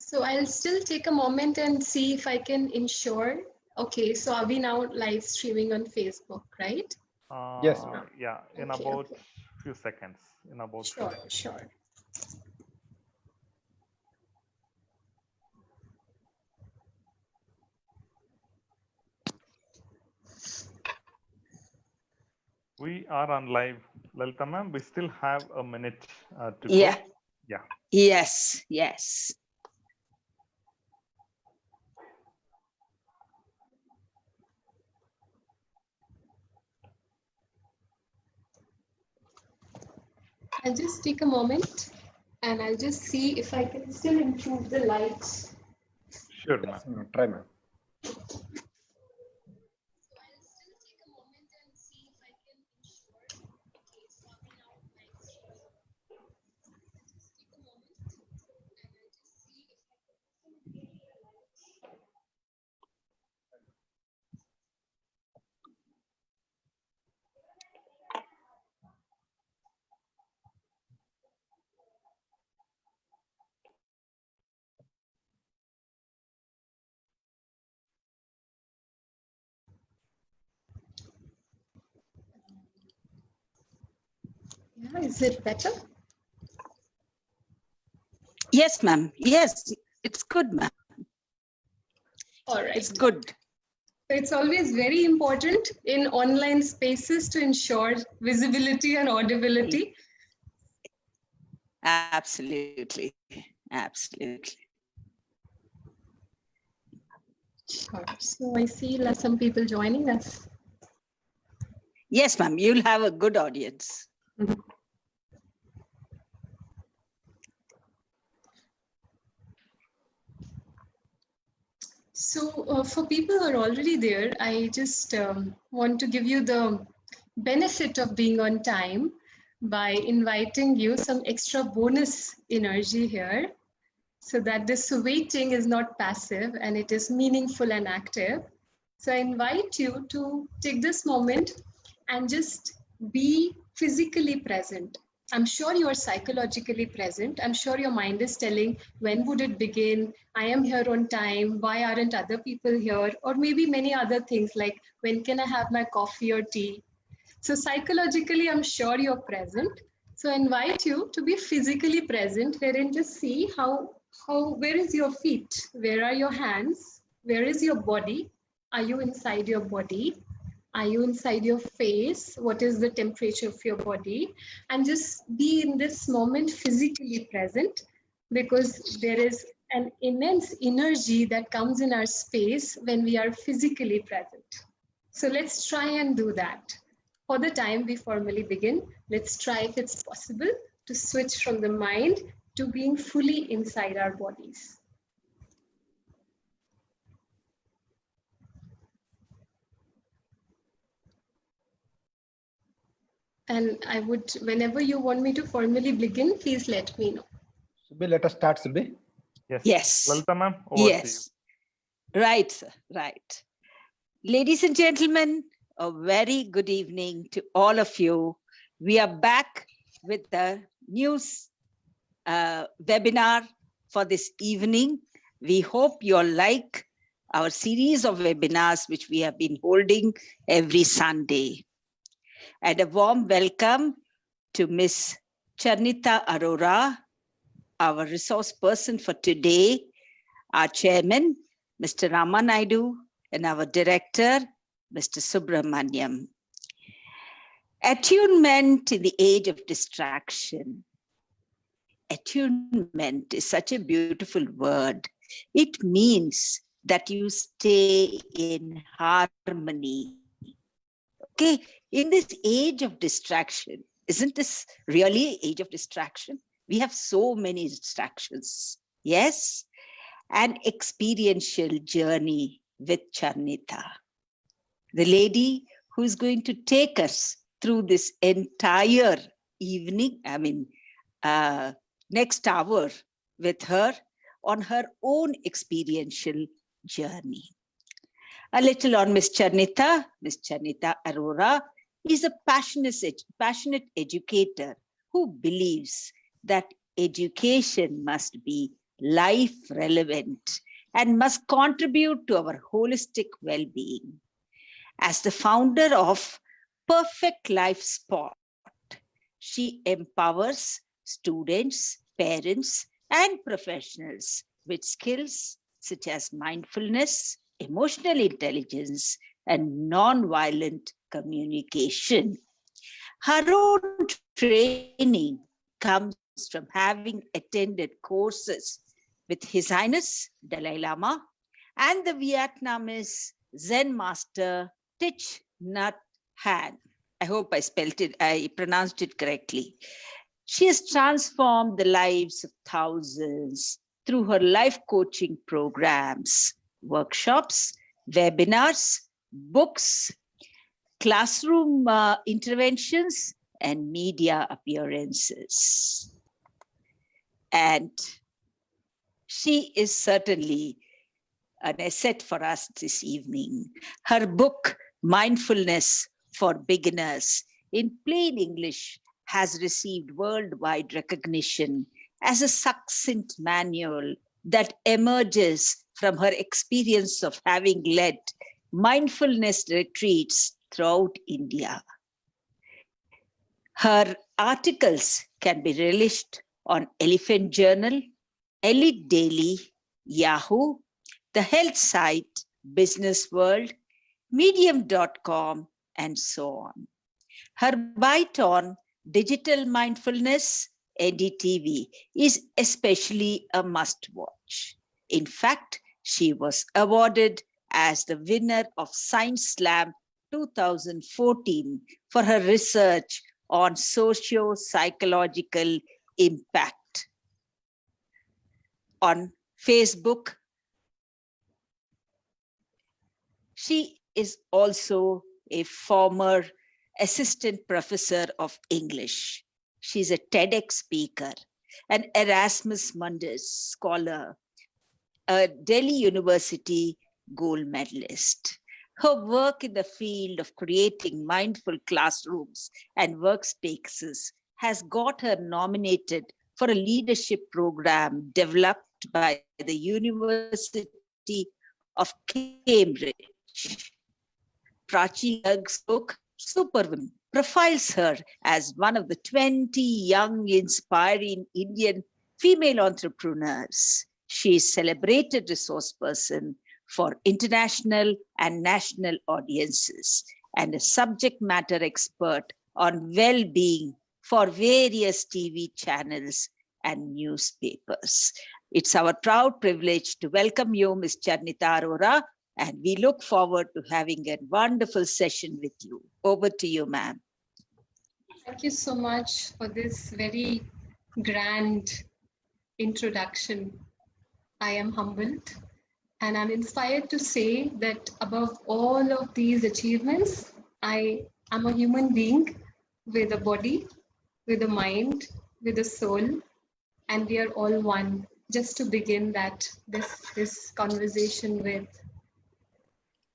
So I'll still take a moment and see if I can ensure. Okay, so are we now live streaming on Facebook, right? Yes. Yeah, in Okay, about okay. few seconds. In about Sure, sure. We are on live, Lalita ma'am. We still have a minute to Yeah. go. Yeah. Yes. Yes. I'll just take a moment and I'll just see if I can still improve the lights. Sure, ma'am. Try, ma'am. Yeah, is it better? Yes, ma'am. Yes, it's good, ma'am. All right. It's good. So it's always very important in online spaces to ensure visibility and audibility. Absolutely. Absolutely. Sure. So I see some people joining us. Yes, ma'am. You'll have a good audience. Mhm. So for people who are already there, I just want to give you the benefit of being on time by inviting you some extra bonus energy here so that this waiting is not passive and it is meaningful and active. So I invite you to take this moment and just be physically present. I'm sure you are psychologically present. I'm sure your mind is telling, when would it begin? I am here on time. Why aren't other people here? Or maybe many other things like, when can I have my coffee or tea? So psychologically, I'm sure you're present. So I invite you to be physically present, wherein just see where is your feet? Where are your hands? Where is your body? Are you inside your body? Are you inside your face? What is the temperature of your body? And just be in this moment physically present, because there is an immense energy that comes in our space when we are physically present. So let's try and do that. For the time we formally begin, let's try, if it's possible, to switch from the mind to being fully inside our bodies. And I would, whenever you want me to formally begin, please let me know. Subhi, let us start, Subhi. Yes. Yes. Lalita ma'am, over to you. Right, sir. Right. Ladies and gentlemen, a very good evening to all of you. We are back with the news webinar for this evening. We hope you all like our series of webinars, which we have been holding every Sunday. And a warm welcome to Ms. Charnita Arora, our resource person for today, our chairman, Mr. Ramanaidu, and our director, Mr. Subramaniam. Attunement in the age of distraction. Attunement is such a beautiful word. It means that you stay in harmony. Okay, in this age of distraction, isn't this really age of distraction? We have so many distractions. Yes, an experiential journey with Charnita, the lady who is going to take us through this entire evening, next hour with her on her own experiential journey. A little on Ms. Charnita. Ms. Charnita Arora is a passionate educator who believes that education must be life relevant, and must contribute to our holistic well-being. As the founder of Perfect Life Sport, she empowers students, parents, and professionals with skills such as mindfulness, emotional intelligence, and non-violent communication. Her own training comes from having attended courses with His Highness Dalai Lama and the Vietnamese Zen master Thich Nhat Hanh. I hope I pronounced it correctly. She has transformed the lives of thousands through her life coaching programs, workshops, webinars, books, classroom interventions, and media appearances. And she is certainly an asset for us this evening. Her book, Mindfulness for Beginners, in plain English, has received worldwide recognition as a succinct manual that emerges from her experience of having led mindfulness retreats throughout India. Her articles can be relished on Elephant Journal, Elite Daily, Yahoo, the health site, Business World, Medium.com, and so on. Her bite on digital mindfulness, NDTV, is especially a must-watch. In fact, she was awarded as the winner of Science Slam 2014 for her research on socio-psychological impact. On Facebook, she is also a former assistant professor of English. She's a TEDx speaker, an Erasmus Mundus scholar, a Delhi University gold medalist. Her work in the field of creating mindful classrooms and workspaces has got her nominated for a leadership program developed by the University of Cambridge. Prachi Garg's book, Superwoman, profiles her as one of the 20 young, inspiring Indian female entrepreneurs. She is a celebrated resource person for international and national audiences and a subject matter expert on well-being for various TV channels and newspapers. It's our proud privilege to welcome you, Ms. Charnita Arora, and we look forward to having a wonderful session with you. Over to you, ma'am. Thank you so much for this very grand introduction. I am humbled and I'm inspired to say that above all of these achievements, I am a human being with a body, with a mind, with a soul, and we are all one. Just to begin this conversation with,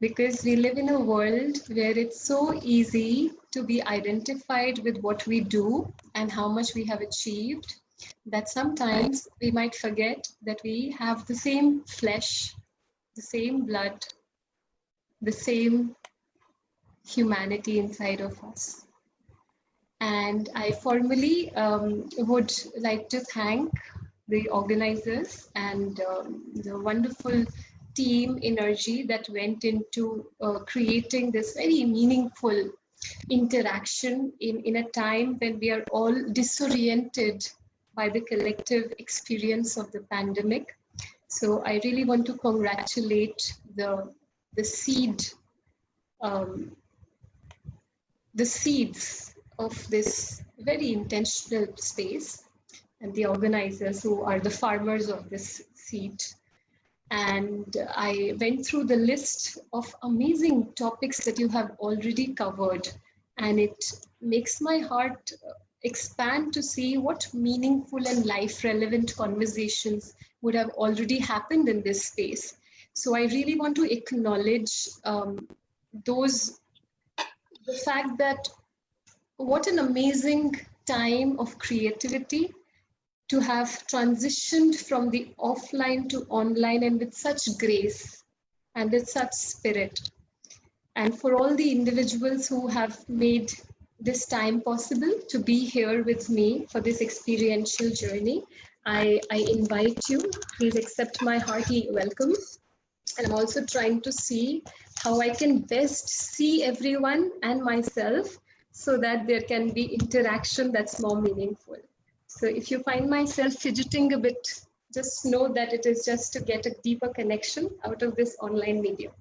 because we live in a world where it's so easy to be identified with what we do and how much we have achieved, that sometimes we might forget that we have the same flesh, the same blood, the same humanity inside of us. And I formally would like to thank the organizers and the wonderful team energy that went into creating this very meaningful interaction in a time when we are all disoriented by the collective experience of the pandemic. So I really want to congratulate the seeds of this very intentional space and the organizers who are the farmers of this seed. And I went through the list of amazing topics that you have already covered, and it makes my heart expand to see what meaningful and life-relevant conversations would have already happened in this space. So I really want to acknowledge the fact that what an amazing time of creativity to have transitioned from the offline to online, and with such grace and with such spirit. And for all the individuals who have made this time possible to be here with me for this experiential journey, I invite you, please accept my hearty welcome. And I'm also trying to see how I can best see everyone and myself so that there can be interaction that's more meaningful. So if you find myself fidgeting a bit, just know that it is just to get a deeper connection out of this online medium.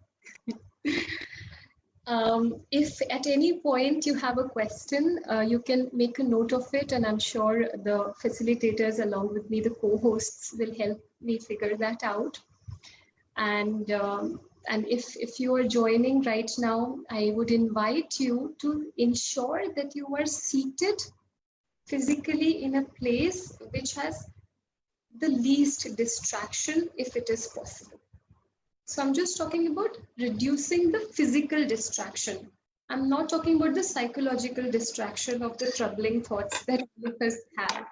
If at any point you have a question, you can make a note of it, and I'm sure the facilitators along with me, the co-hosts, will help me figure that out. And if you are joining right now, I would invite you to ensure that you are seated physically in a place which has the least distraction if it is possible. So I'm just talking about reducing the physical distraction. I'm not talking about the psychological distraction of the troubling thoughts that all of us have.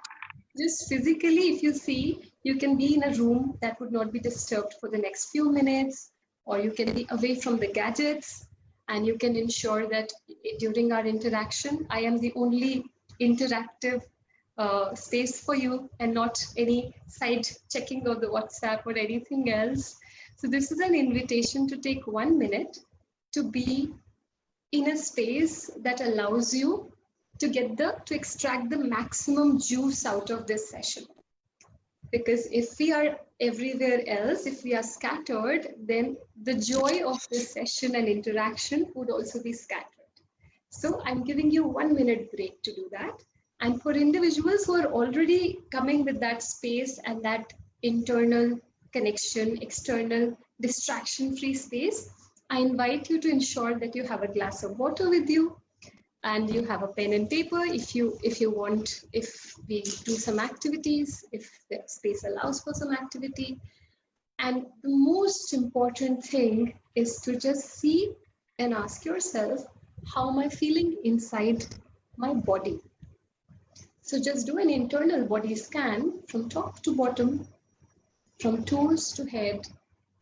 Just physically, if you see, you can be in a room that would not be disturbed for the next few minutes, or you can be away from the gadgets, and you can ensure that during our interaction, I am the only interactive space for you and not any side checking of the WhatsApp or anything else. So this is an invitation to take 1 minute to be in a space that allows you to extract the maximum juice out of this session. Because if we are everywhere else, if we are scattered, then the joy of this session and interaction would also be scattered. So I'm giving you 1 minute break to do that. And for individuals who are already coming with that space and that internal connection, external distraction-free space, I invite you to ensure that you have a glass of water with you and you have a pen and paper if you want, if we do some activities, if the space allows for some activity. And the most important thing is to just see and ask yourself, how am I feeling inside my body? So just do an internal body scan from top to bottom, from toes to head,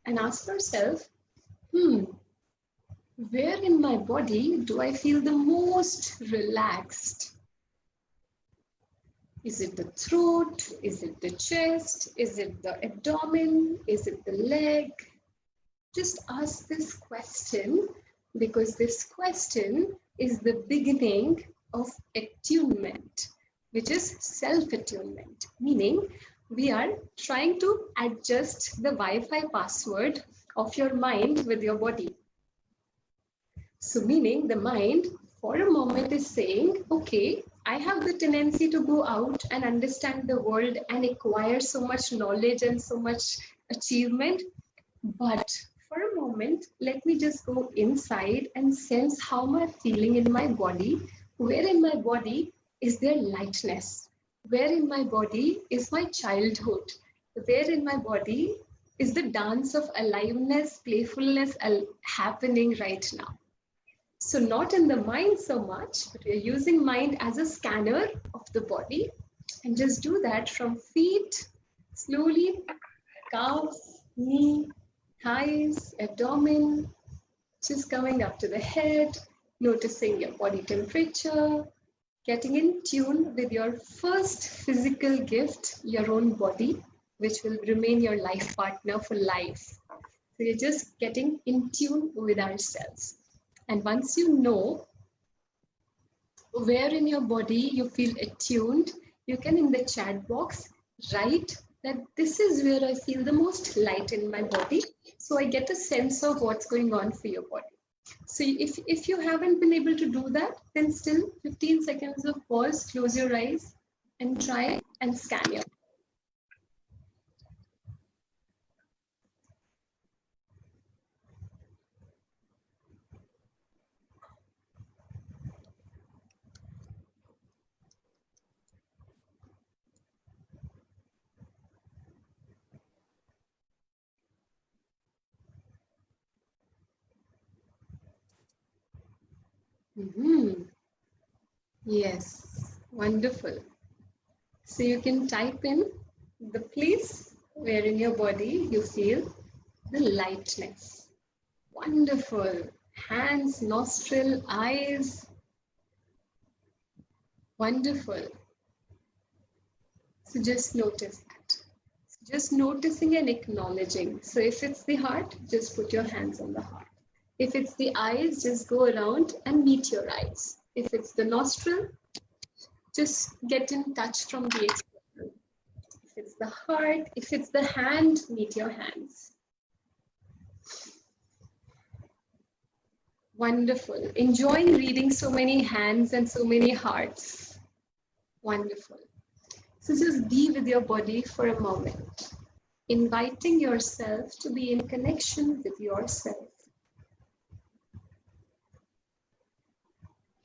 and ask yourself, where in my body do I feel the most relaxed? Is it the throat? Is it the chest? Is it the abdomen? Is it the leg? Just ask this question, because this question is the beginning of attunement, which is self-attunement, meaning we are trying to adjust the Wi-Fi password of your mind with your body. So meaning the mind for a moment is saying, okay, I have the tendency to go out and understand the world and acquire so much knowledge and so much achievement. But for a moment, let me just go inside and sense how am I feeling in my body. Where in my body is there lightness? Where in my body is my childhood? Where in my body is the dance of aliveness, playfulness happening right now? So not in the mind so much, but we're using mind as a scanner of the body. And just do that from feet, slowly, calf, knee, thighs, abdomen, just coming up to the head, noticing your body temperature, getting in tune with your first physical gift, your own body, which will remain your life partner for life. So you're just getting in tune with ourselves. And once you know where in your body you feel attuned, you can in the chat box write that this is where I feel the most light in my body. So I get a sense of what's going on for your body. So if you haven't been able to do that, then still 15 seconds of pause, close your eyes and try and scan your. Yes, wonderful. So you can type in the place where in your body you feel the lightness. Wonderful. Hands, nostril, eyes. Wonderful. So just notice that. Just noticing and acknowledging. So if it's the heart, just put your hands on the heart. If it's the eyes, just go around and meet your eyes. If it's the nostril, just get in touch from the external. If it's the heart, if it's the hand, meet your hands. Wonderful. Enjoying reading so many hands and so many hearts. Wonderful. So just be with your body for a moment, inviting yourself to be in connection with yourself.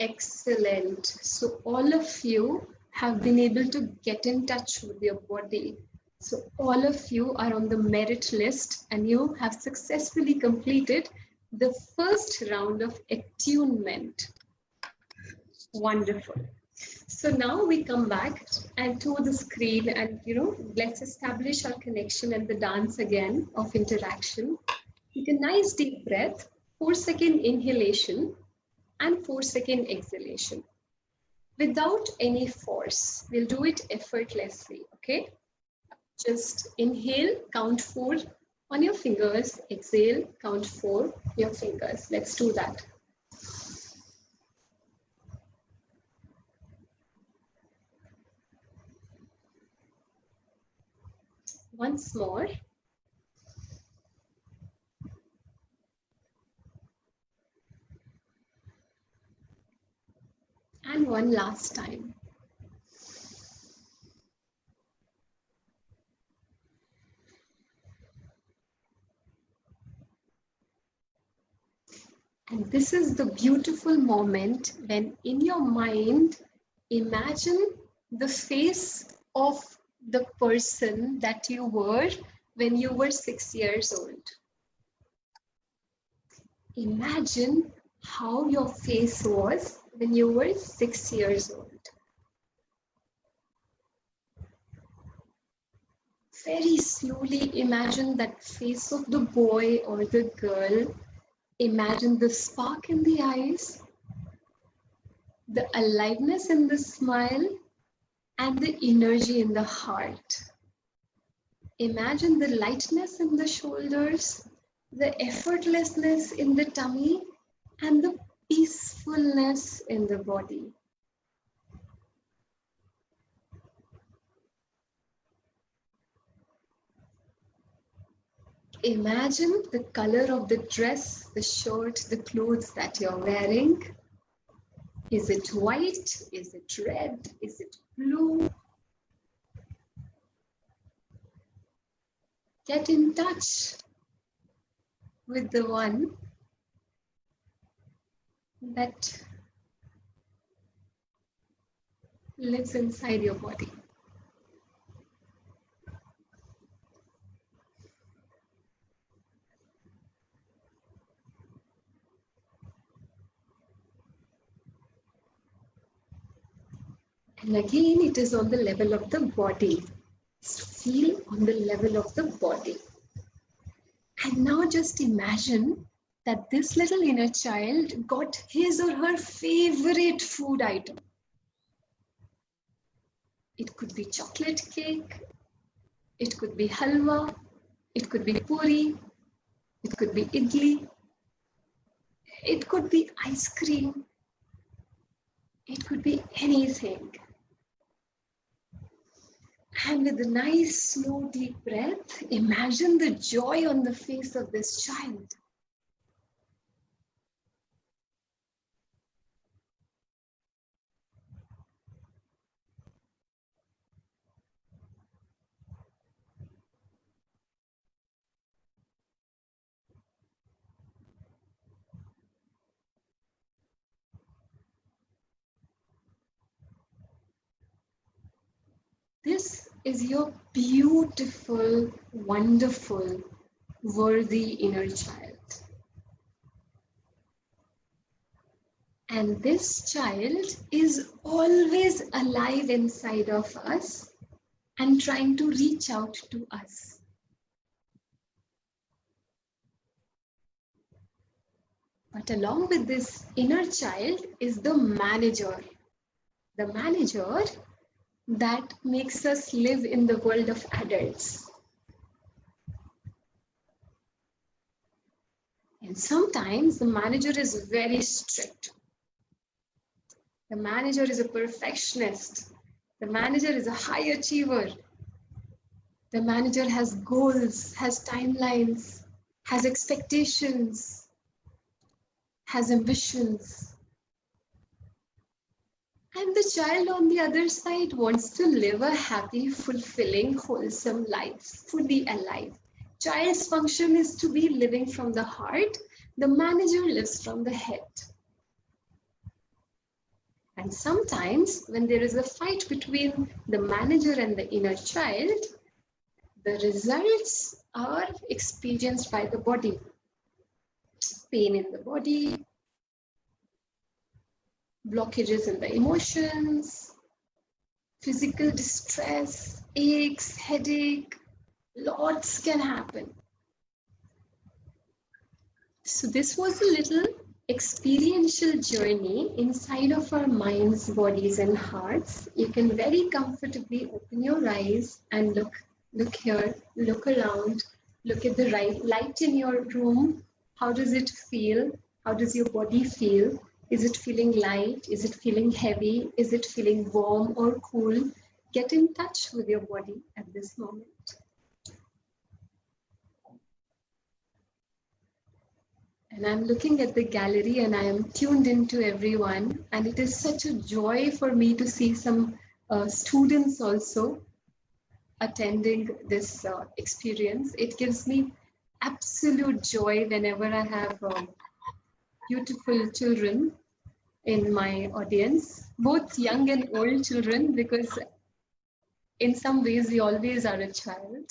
Excellent. So all of you have been able to get in touch with your body. So all of you are on the merit list and you have successfully completed the first round of attunement. Wonderful. So now we come back and to the screen and, let's establish our connection and the dance again of interaction. Take a nice deep breath, 4-second inhalation and 4-second exhalation. Without any force, we'll do it effortlessly, okay? Just inhale, count 4 on your fingers, exhale, count 4 your fingers. Let's do that. Once more. And one last time. And this is the beautiful moment when in your mind, imagine the face of the person that you were when you were 6 years old. Imagine how your face was when you were 6 years old. Very slowly imagine that face of the boy or the girl. Imagine the spark in the eyes, the aliveness in the smile, and the energy in the heart. Imagine the lightness in the shoulders, the effortlessness in the tummy, and the peacefulness in the body. Imagine the color of the dress, the shirt, the clothes that you're wearing. Is it white? Is it red? Is it blue? Get in touch with the one that lives inside your body. And again, it is on the level of the body. Feel on the level of the body. And now just imagine that this little inner child got his or her favorite food item. It could be chocolate cake, it could be halwa, it could be puri, it could be idli, it could be ice cream, it could be anything. And with a nice, slow, deep breath, imagine the joy on the face of this child. This is your beautiful, wonderful, worthy inner child. And this child is always alive inside of us and trying to reach out to us. But along with this inner child is the manager that makes us live in the world of adults. And sometimes the manager is very strict. The manager is a perfectionist. The manager is a high achiever. The manager has goals, has timelines, has expectations, has ambitions. And the child on the other side wants to live a happy, fulfilling, wholesome life, fully alive. Child's function is to be living from the heart. The manager lives from the head. And sometimes when there is a fight between the manager and the inner child, the results are experienced by the body. Pain in the body, blockages in the emotions, physical distress, aches, headache, lots can happen. So this was a little experiential journey inside of our minds, bodies, and hearts. You can very comfortably open your eyes and look here, look around, look at the light in your room. How does it feel? How does your body feel? Is it feeling light? Is it feeling heavy? Is it feeling warm or cool? Get in touch with your body at this moment. And I'm looking at the gallery and I am tuned into everyone. And it is such a joy for me to see some students also attending this experience. It gives me absolute joy whenever I have beautiful children in my audience, both young and old children, because in some ways we always are a child.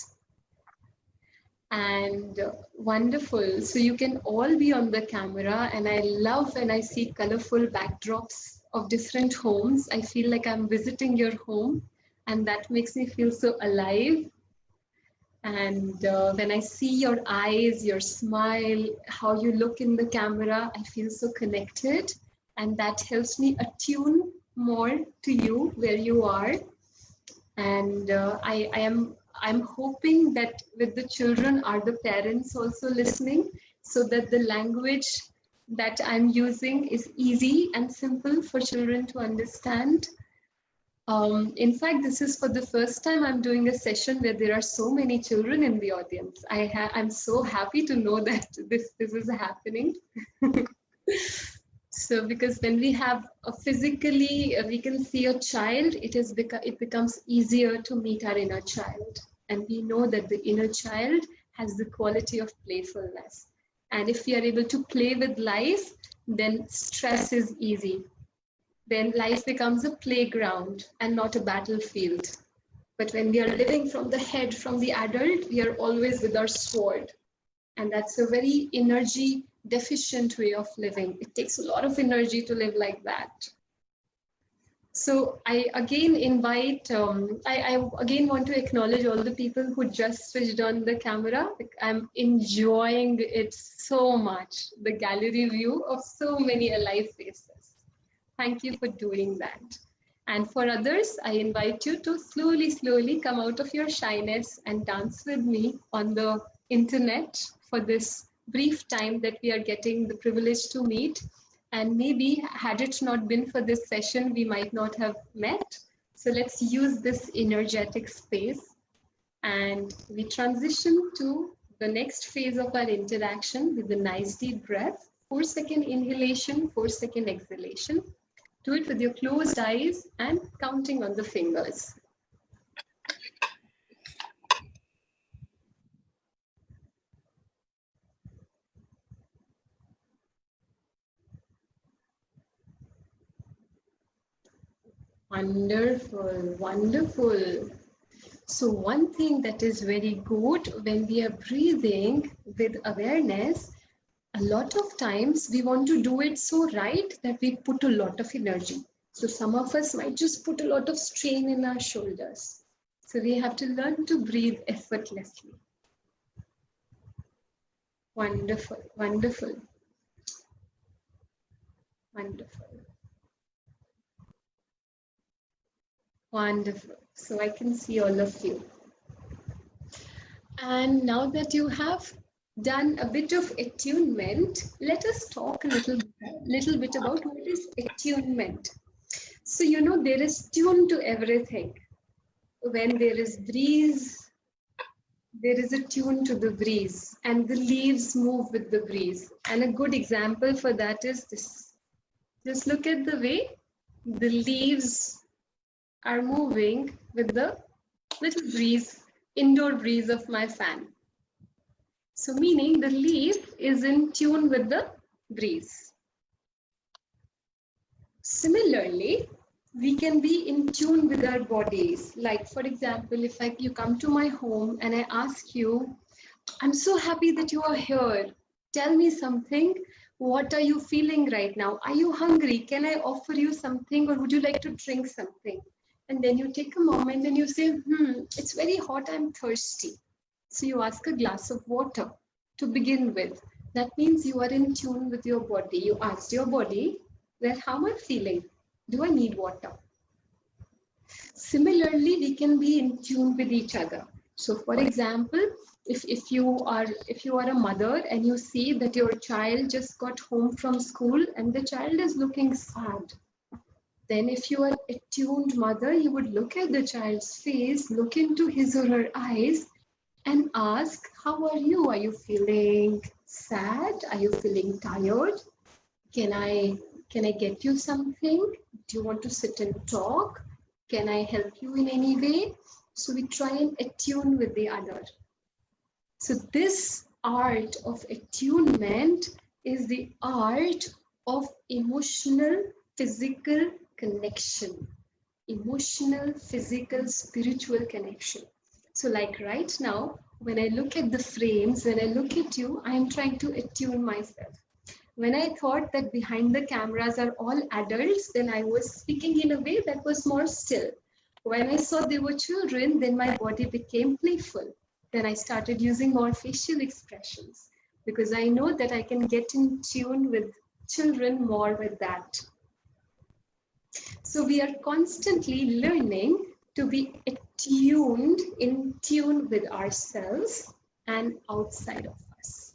And wonderful. So you can all be on the camera, and I love when I see colorful backdrops of different homes. I feel like I'm visiting your home, and that makes me feel so alive. And when I see your eyes, your smile, how you look in the camera, I feel so connected. And that helps me attune more to you where you are. And I'm hoping that with the children are the parents also listening, so that the language that I'm using is easy and simple for children to understand. In fact, this is for the first time I'm doing a session where there are so many children in the audience. I'm so happy to know that this is happening. So because when we have physically, we can see a child, it becomes easier to meet our inner child. And we know that the inner child has the quality of playfulness. And if we are able to play with life, then stress is easy. Then life becomes a playground and not a battlefield. But when we are living from the head, from the adult, we are always with our sword. And that's a very energy deficient way of living. It takes a lot of energy to live like that. So I again invite, I again want to acknowledge all the people who just switched on the camera. I'm enjoying it so much, the gallery view of so many alive faces. Thank you for doing that. And for others, I invite you to slowly come out of your shyness and dance with me on the internet for this brief time that we are getting the privilege to meet. And maybe had it not been for this session, we might not have met. So let's use this energetic space, and we transition to the next phase of our interaction with a nice deep breath. 4-second inhalation, 4-second exhalation. Do it with your closed eyes and counting on the fingers. Wonderful, wonderful. So one thing that is very good when we are breathing with awareness, a lot of times we want to do it so right that we put a lot of energy. So some of us might just put a lot of strain in our shoulders. So we have to learn to breathe effortlessly. Wonderful, wonderful, wonderful, wonderful. So I can see all of you. And now that you have done a bit of attunement, let us talk a little bit about what is attunement. So, you know, there is tune to everything. When there is breeze, there is a tune to the breeze, and the leaves move with the breeze. And a good example for that is this. Just look at the way the leaves are moving with the little breeze, indoor breeze of my fan. So meaning the leaf is in tune with the breeze. Similarly, we can be in tune with our bodies. Like, for example, if you come to my home and I ask you, I'm so happy that you are here. Tell me something. What are you feeling right now? Are you hungry? Can I offer you something, or would you like to drink something? And then you take a moment and you say, it's very hot, I'm thirsty. So you ask a glass of water to begin with. That means you are in tune with your body. You asked your body that, how am I feeling? Do I need water? Similarly, we can be in tune with each other. So for example, if you are a mother and you see that your child just got home from school and the child is looking sad, then if you are a tuned mother, you would look at the child's face, look into his or her eyes and ask, how are you? Are you feeling sad? Are you feeling tired? Can I get you something? Do you want to sit and talk? Can I help you in any way? So we try and attune with the other. So this art of attunement is the art of emotional, physical connection. Emotional, physical, spiritual connection. So like right now, when I look at the frames, when I look at you, I am trying to attune myself. When I thought that behind the cameras are all adults, then I was speaking in a way that was more still. When I saw they were children, then my body became playful. Then I started using more facial expressions because I know that I can get in tune with children more with that. So we are constantly learning to be attuned, in tune with ourselves and outside of us.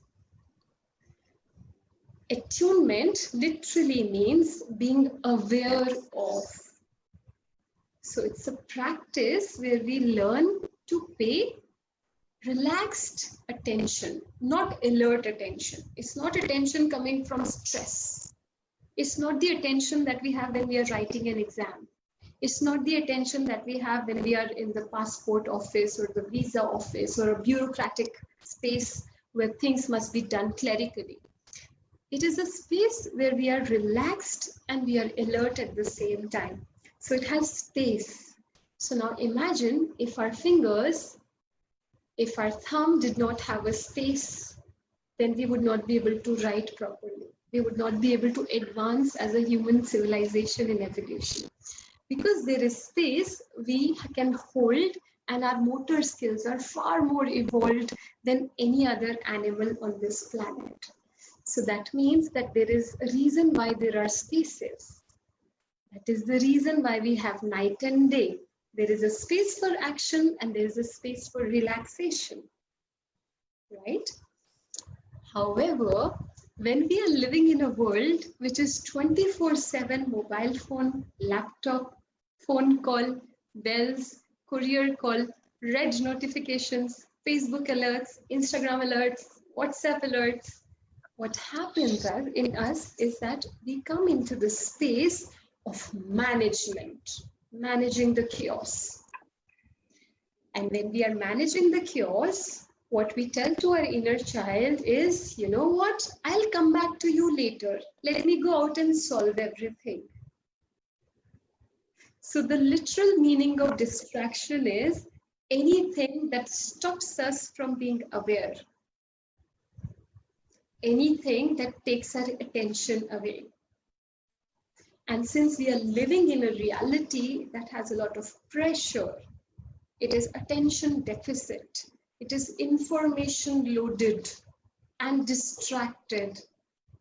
Attunement literally means being aware of. So it's a practice where we learn to pay relaxed attention, not alert attention. It's not attention coming from stress. It's not the attention that we have when we are writing an exam. It's not the attention that we have when we are in the passport office or the visa office or a bureaucratic space where things must be done clerically. It is a space where we are relaxed and we are alert at the same time. So it has space. So now imagine if our fingers, if our thumb did not have a space, then we would not be able to write properly. We would not be able to advance as a human civilization in evolution. Because there is space, we can hold, and our motor skills are far more evolved than any other animal on this planet. So that means that there is a reason why there are spaces. That is the reason why we have night and day. There is a space for action and there is a space for relaxation, right? However, when we are living in a world which is 24/7 mobile phone, laptop, phone call, bells, courier call, red notifications, Facebook alerts, Instagram alerts, WhatsApp alerts, what happens in us is that we come into the space of management, managing the chaos. And when we are managing the chaos, what we tell to our inner child is, you know what, I'll come back to you later. Let me go out and solve everything. So the literal meaning of distraction is anything that stops us from being aware. Anything that takes our attention away. And since we are living in a reality that has a lot of pressure, it is attention deficit, it is information loaded and distracted,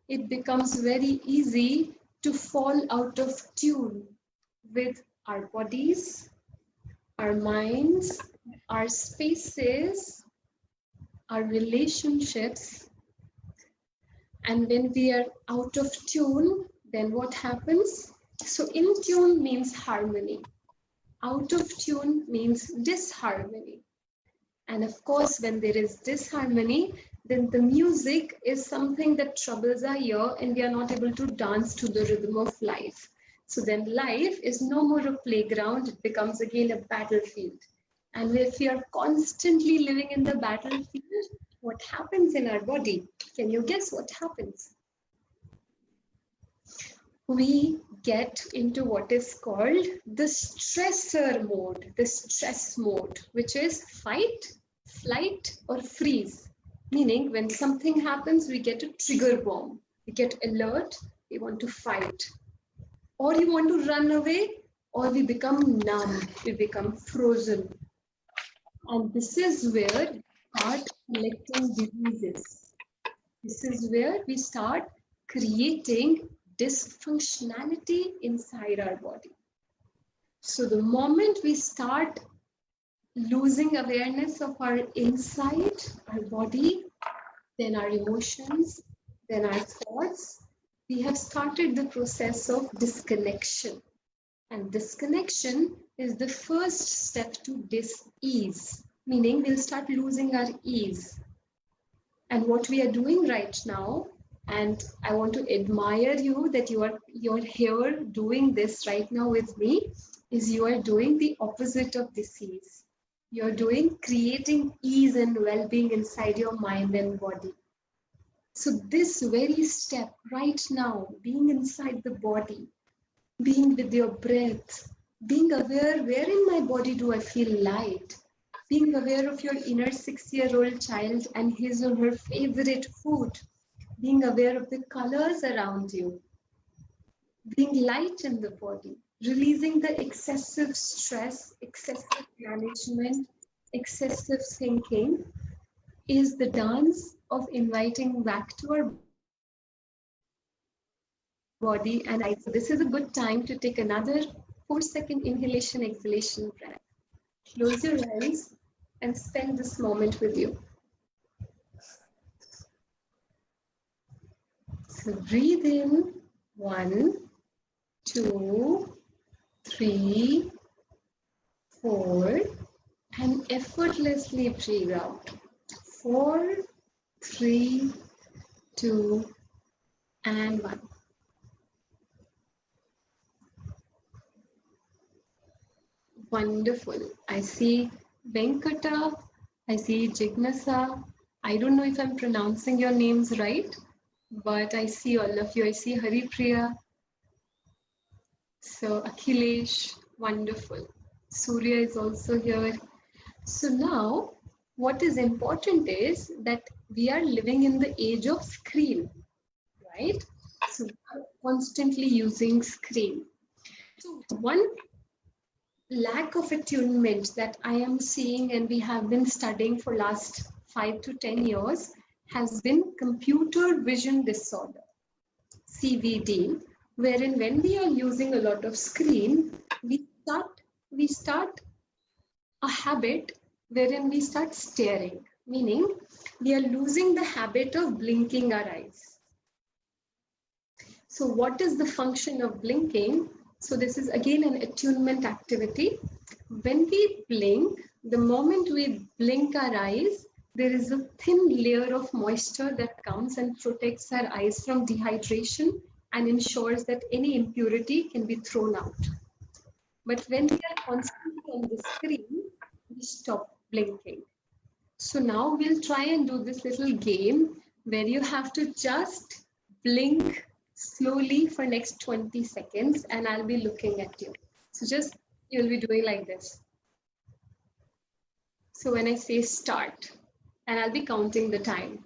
it becomes very easy to fall out of tune with our bodies, our minds, our spaces, our relationships. And when we are out of tune, then what happens? So in tune means harmony. Out of tune means disharmony. And of course, when there is disharmony, then the music is something that troubles our ear and we are not able to dance to the rhythm of life. So then life is no more a playground, it becomes again a battlefield. And if we are constantly living in the battlefield, what happens in our body? Can you guess what happens? We get into what is called the stressor mode, the stress mode, which is fight, flight, or freeze. Meaning when something happens, we get a trigger bomb. We get alert, we want to fight. Or you want to run away, or we become numb, we become frozen. And this is where we start collecting diseases. This is where we start creating dysfunctionality inside our body. So the moment we start losing awareness of our inside, our body, then our emotions, then our thoughts, we have started the process of disconnection. And disconnection is the first step to dis-ease, meaning we'll start losing our ease. And what we are doing right now, and I want to admire you that you're here doing this right now with me, is you are doing the opposite of disease. You're doing creating ease and well-being inside your mind and body. So this very step right now, being inside the body, being with your breath, being aware where in my body do I feel light, being aware of your inner 6-year-old child and his or her favorite food, being aware of the colors around you, being light in the body, releasing the excessive stress, excessive management, excessive thinking is the dance of inviting back to our body. And so this is a good time to take another 4-second inhalation, exhalation breath. Close your eyes and spend this moment with you. So breathe in, 1, 2, 3, 4, and effortlessly breathe out. 4, 3, 2, and 1. Wonderful. I see Venkata, I see Jignasa. I don't know if I'm pronouncing your names right, but I see all of you. I see Haripriya. So Akhilesh, wonderful. Surya is also here. So now what is important is that we are living in the age of screen, right? So we are constantly using screen. So one lack of attunement that I am seeing and we have been studying for last 5 to 10 years has been computer vision disorder, CVD, wherein when we are using a lot of screen, we start a habit wherein we start staring, meaning we are losing the habit of blinking our eyes. So what is the function of blinking? So this is again an attunement activity. When we blink, the moment we blink our eyes, there is a thin layer of moisture that comes and protects our eyes from dehydration and ensures that any impurity can be thrown out. But when we are constantly on the screen, we stop blinking. So now we'll try and do this little game where you have to just blink slowly for next 20 seconds and I'll be looking at you. So just, you'll be doing like this. So when I say start, and I'll be counting the time.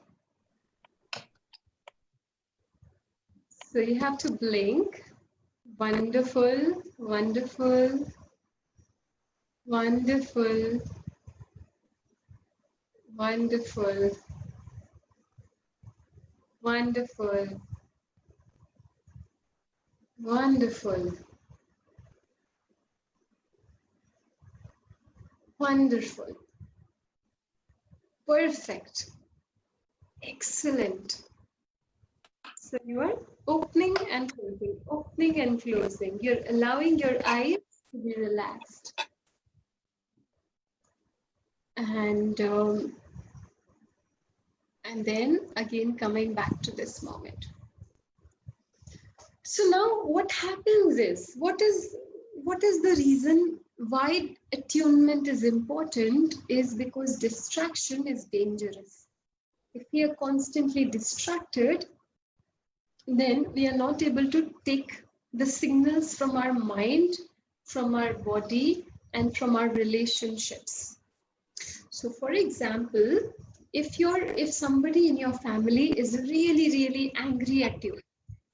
So you have to blink. Wonderful, wonderful. Wonderful. Wonderful. Wonderful. Wonderful. Wonderful. Perfect. Excellent. So you are opening and closing, opening and closing. You're allowing your eyes to be relaxed. And then again coming back to this moment. So now what happens is, what is the reason why attunement is important is because distraction is dangerous. If we are constantly distracted, then we are not able to take the signals from our mind, from our body, and from our relationships. So for example, if somebody in your family is really, really angry at you,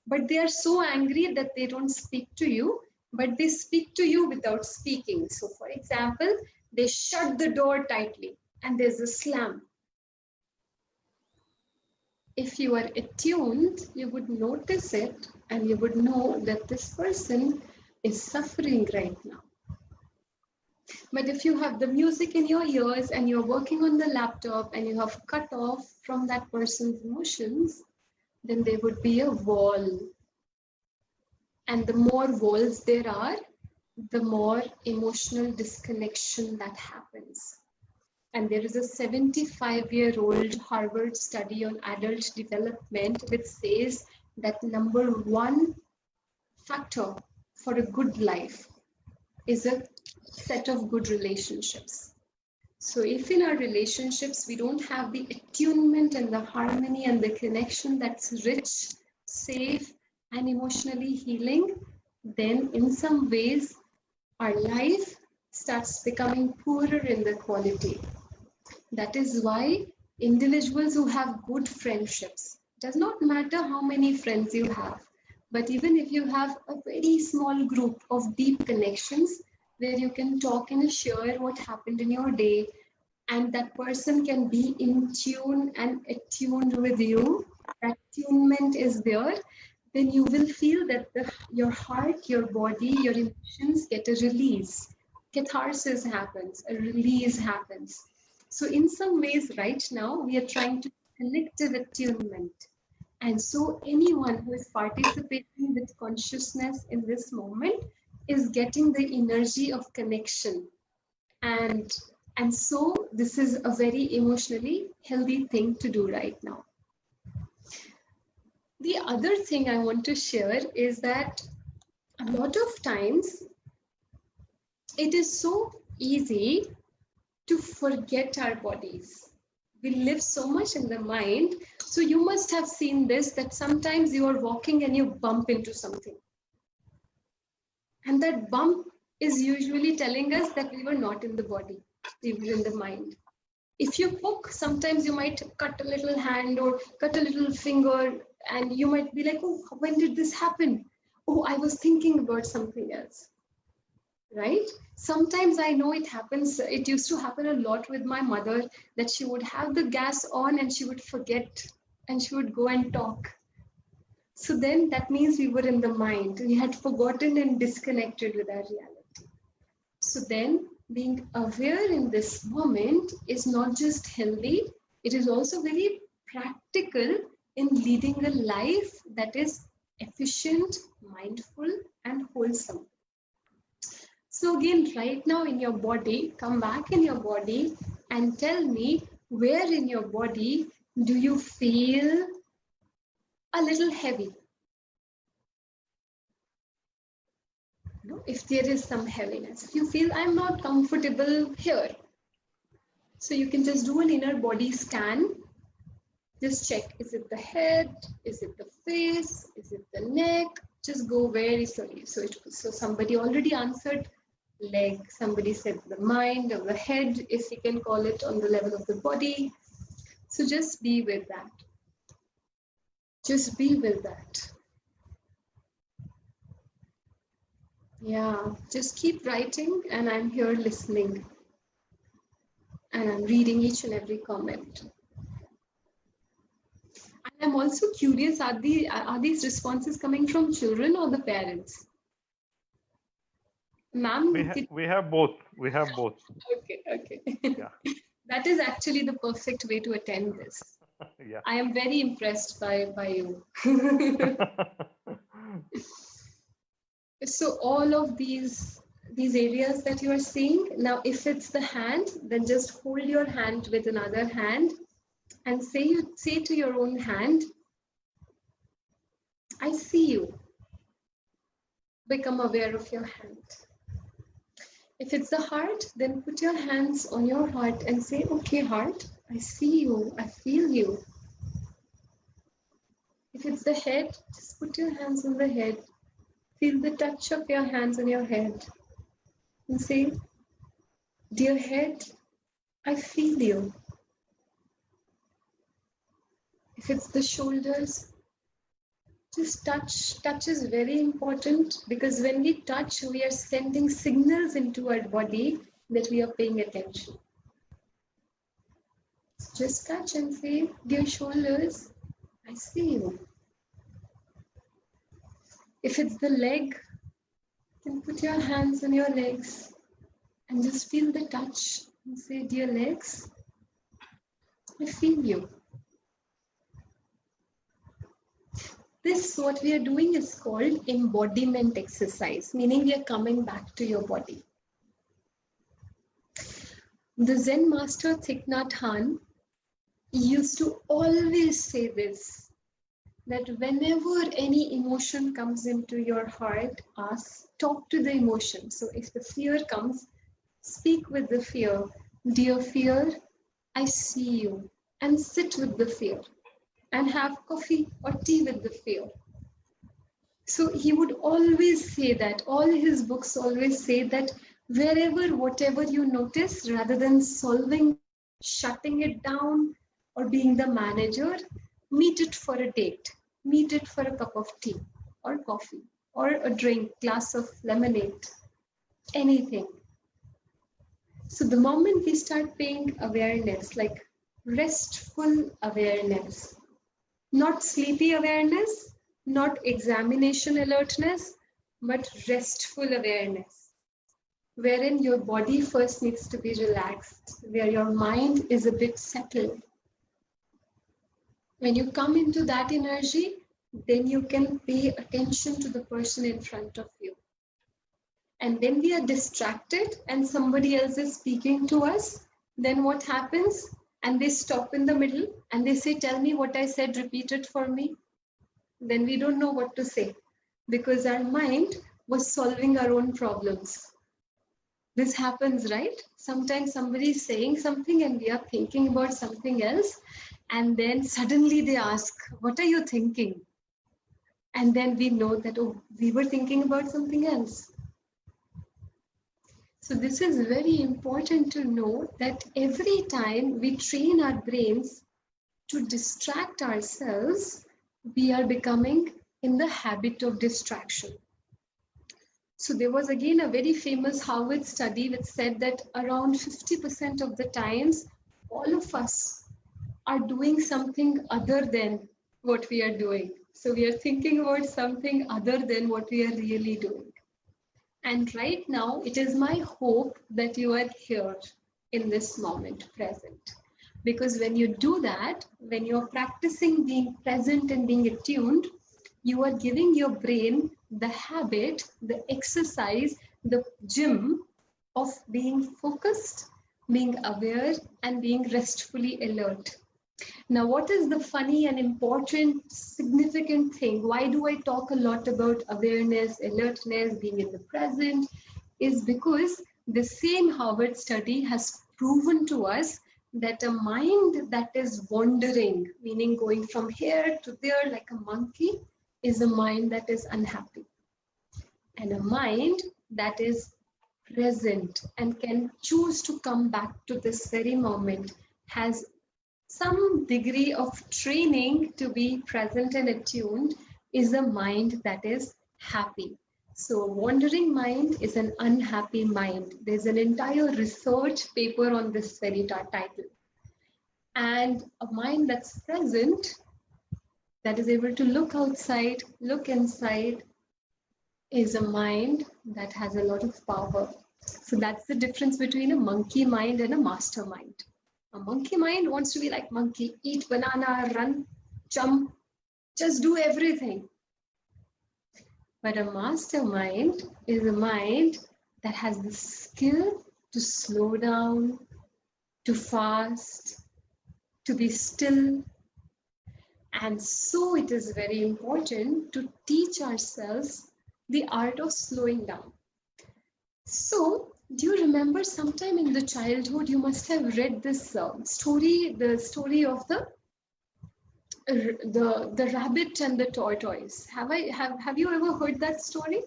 but they are so angry that they don't speak to you, but they speak to you without speaking. So for example, they shut the door tightly and there's a slam. If you are attuned, you would notice it and you would know that this person is suffering right now. But if you have the music in your ears and you're working on the laptop and you have cut off from that person's emotions, then there would be a wall. And the more walls there are, the more emotional disconnection that happens. And there is a 75-year-old Harvard study on adult development which says that number one factor for a good life is a set of good relationships. So if in our relationships we don't have the attunement and the harmony and the connection that's rich, safe, and emotionally healing, then in some ways our life starts becoming poorer in the quality. That is why individuals who have good friendships, does not matter how many friends you have, but even if you have a very small group of deep connections where you can talk and share what happened in your day, and that person can be in tune and attuned with you, that attunement is there, then you will feel that your heart, your body, your emotions get a release. Catharsis happens, a release happens. So in some ways right now, we are trying to collective attunement. And so anyone who is participating with consciousness in this moment is getting the energy of connection. And so this is a very emotionally healthy thing to do right now. The other thing I want to share is that a lot of times it is so easy to forget our bodies. We live so much in the mind. So you must have seen this, that sometimes you are walking and you bump into something. And that bump is usually telling us that we were not in the body, we were in the mind. If you cook, sometimes you might cut a little hand or cut a little finger, and you might be like, oh, when did this happen? Oh, I was thinking about something else, right? Sometimes I know it happens, it used to happen a lot with my mother, that she would have the gas on and she would forget and she would go and talk. So then that means we were in the mind, we had forgotten and disconnected with our reality. So then being aware in this moment is not just healthy, it is also very practical in leading a life that is efficient, mindful, and wholesome. So again, right now in your body, come back in your body and tell me, where in your body do you feel a little heavy? If there is some heaviness, if you feel I'm not comfortable here, so you can just do an inner body scan. Just check, is it the head, is it the face, is it the neck? Just go very slowly. So somebody already answered leg, somebody said the mind or the head, if you can call it, on the level of the body. So just be with that. Just be with that. Yeah, just keep writing, and I'm here listening. And I'm reading each and every comment. And I'm also curious, are these responses coming from children or the parents? Ma'am, we have both. We have both. Okay. Yeah. That is actually the perfect way to attend this. Yeah. I am very impressed by you. So all of these areas that you are seeing, now if it's the hand, then just hold your hand with another hand and say to your own hand, I see you. Become aware of your hand. If it's the heart, then put your hands on your heart and say, okay, heart, I see you, I feel you. If it's the head, just put your hands on the head. Feel the touch of your hands on your head. And say, dear head, I feel you. If it's the shoulders, just touch. Touch is very important because when we touch, we are sending signals into our body that we are paying attention. Just touch and say, dear shoulders, I see you. If it's the leg, then put your hands on your legs and just feel the touch and say, dear legs, I feel you. This, what we are doing is called embodiment exercise, meaning we are coming back to your body. The Zen master Thich Nhat Hanh used to always say this, that whenever any emotion comes into your heart, talk to the emotion. So if the fear comes, speak with the fear. Dear fear, I see you. And sit with the fear. And have coffee or tea with the fear. So he would always say that, all his books always say that wherever, whatever you notice, rather than solving, shutting it down, or being the manager, meet it for a date. Meet it for a cup of tea or coffee or a drink, glass of lemonade, anything. So the moment we start paying awareness, like restful awareness, not sleepy awareness, not examination alertness, but restful awareness, wherein your body first needs to be relaxed, where your mind is a bit settled. When you come into that energy, then you can pay attention to the person in front of you. And when we are distracted and somebody else is speaking to us, then what happens? And they stop in the middle and they say, tell me what I said, repeat it for me. Then we don't know what to say because our mind was solving our own problems. This happens, right? Sometimes somebody is saying something and we are thinking about something else. And then suddenly they ask, what are you thinking? And then we know that, oh, we were thinking about something else. So this is very important to know that every time we train our brains to distract ourselves, we are becoming in the habit of distraction. So there was again a very famous Harvard study which said that around 50% of the times, all of us are doing something other than what we are doing. So we are thinking about something other than what we are really doing. And right now, it is my hope that you are here in this moment, present. Because when you do that, when you're practicing being present and being attuned, you are giving your brain the habit, the exercise, the gym of being focused, being aware, and being restfully alert. Now, what is the funny and important, significant thing? Why do I talk a lot about awareness, alertness, being in the present? Is because the same Harvard study has proven to us that a mind that is wandering, meaning going from here to there like a monkey, is a mind that is unhappy. And a mind that is present and can choose to come back to this very moment has some degree of training to be present and attuned, is a mind that is happy. So wandering mind is an unhappy mind. There's an entire research paper on this very title. And a mind that's present, that is able to look outside, look inside, is a mind that has a lot of power. So that's the difference between a monkey mind and a master mind. A monkey mind wants to be like monkey, eat banana, run, jump, just do everything. But a master mind is a mind that has the skill to slow down, to fast, to be still. And so it is very important to teach ourselves the art of slowing down. So, do you remember sometime in the childhood you must have read this story, the story of the rabbit and the tortoise? Have you ever heard that story?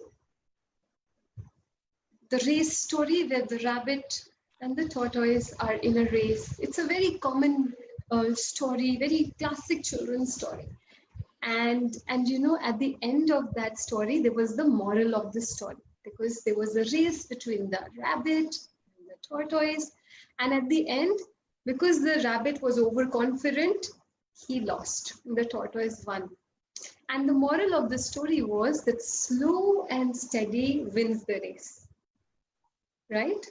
The race story where the rabbit and the tortoise are in a race. It's a very common story, very classic children's story. And you know, at the end of that story, there was the moral of the story, because there was a race between the rabbit and the tortoise. And at the end, because the rabbit was overconfident, he lost. The tortoise won. And the moral of the story was that slow and steady wins the race. Right?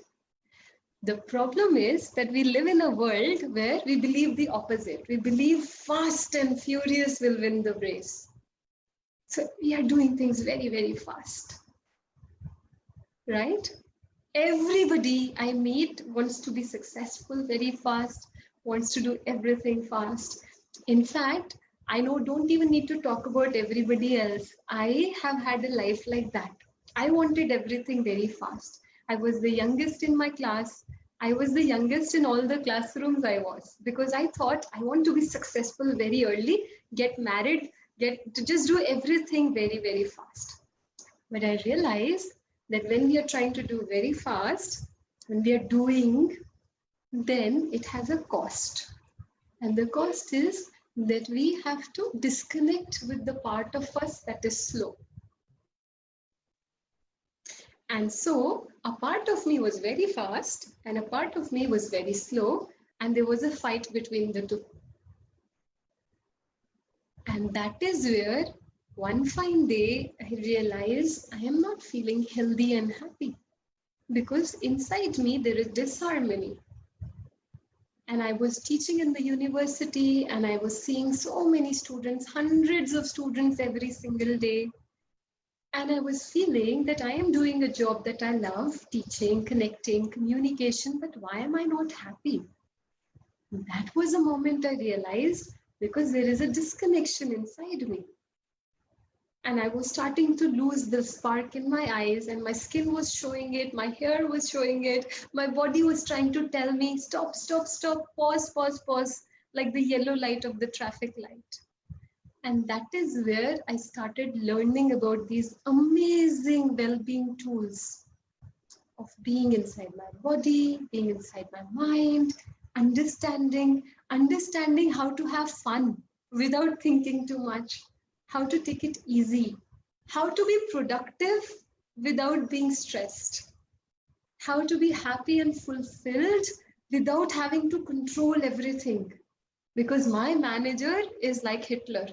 The problem is that we live in a world where we believe the opposite. We believe fast and furious will win the race. So we are doing things very, very fast. Right? Everybody I meet wants to be successful very fast, wants to do everything fast. In fact, I know don't even need to talk about everybody else. I have had a life like that. I wanted everything very fast. I was the youngest in my class. I was the youngest in all the classrooms I was, because I thought I want to be successful very early, get married, to just do everything very, very fast. But I realized that when we are trying to do very fast, when we are doing, then it has a cost. And the cost is that we have to disconnect with the part of us that is slow. And so a part of me was very fast and a part of me was very slow, and there was a fight between the two. And that is where one fine day I realized I am not feeling healthy and happy, because inside me there is disharmony. And I was teaching in the university and I was seeing so many students, hundreds of students every single day. And I was feeling that I am doing a job that I love, teaching, connecting, communication, but why am I not happy? That was a moment I realized, because there is a disconnection inside me. And I was starting to lose the spark in my eyes, and my skin was showing it, my hair was showing it, my body was trying to tell me, stop, stop, stop, pause, pause, pause, like the yellow light of the traffic light. And that is where I started learning about these amazing well-being tools of being inside my body, being inside my mind, understanding how to have fun without thinking too much, how to take it easy, how to be productive without being stressed, how to be happy and fulfilled without having to control everything. Because my manager is like Hitler.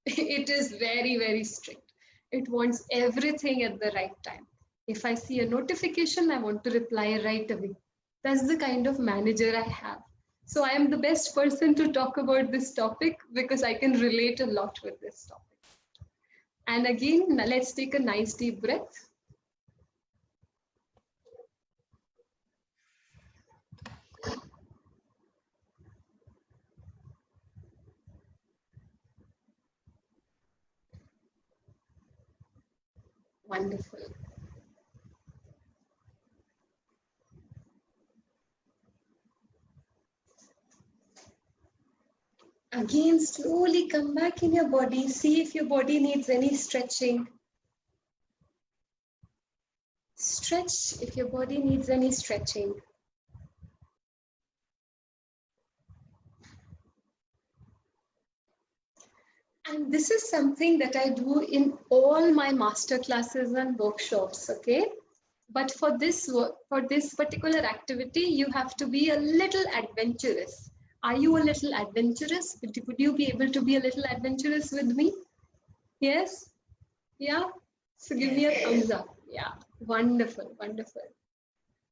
It is very, very strict. It wants everything at the right time. If I see a notification, I want to reply right away. That's the kind of manager I have. So I am the best person to talk about this topic, because I can relate a lot with this topic. And again, let's take a nice deep breath. Wonderful. Again, slowly come back in your body. See if your body needs any stretching. Stretch if your body needs any stretching. And this is something that I do in all my master classes and workshops, okay? But for this particular activity, you have to be a little adventurous. Are you a little adventurous? Would you be able to be a little adventurous with me? Yes? Yeah? So give me a thumbs up. Yeah, wonderful, wonderful.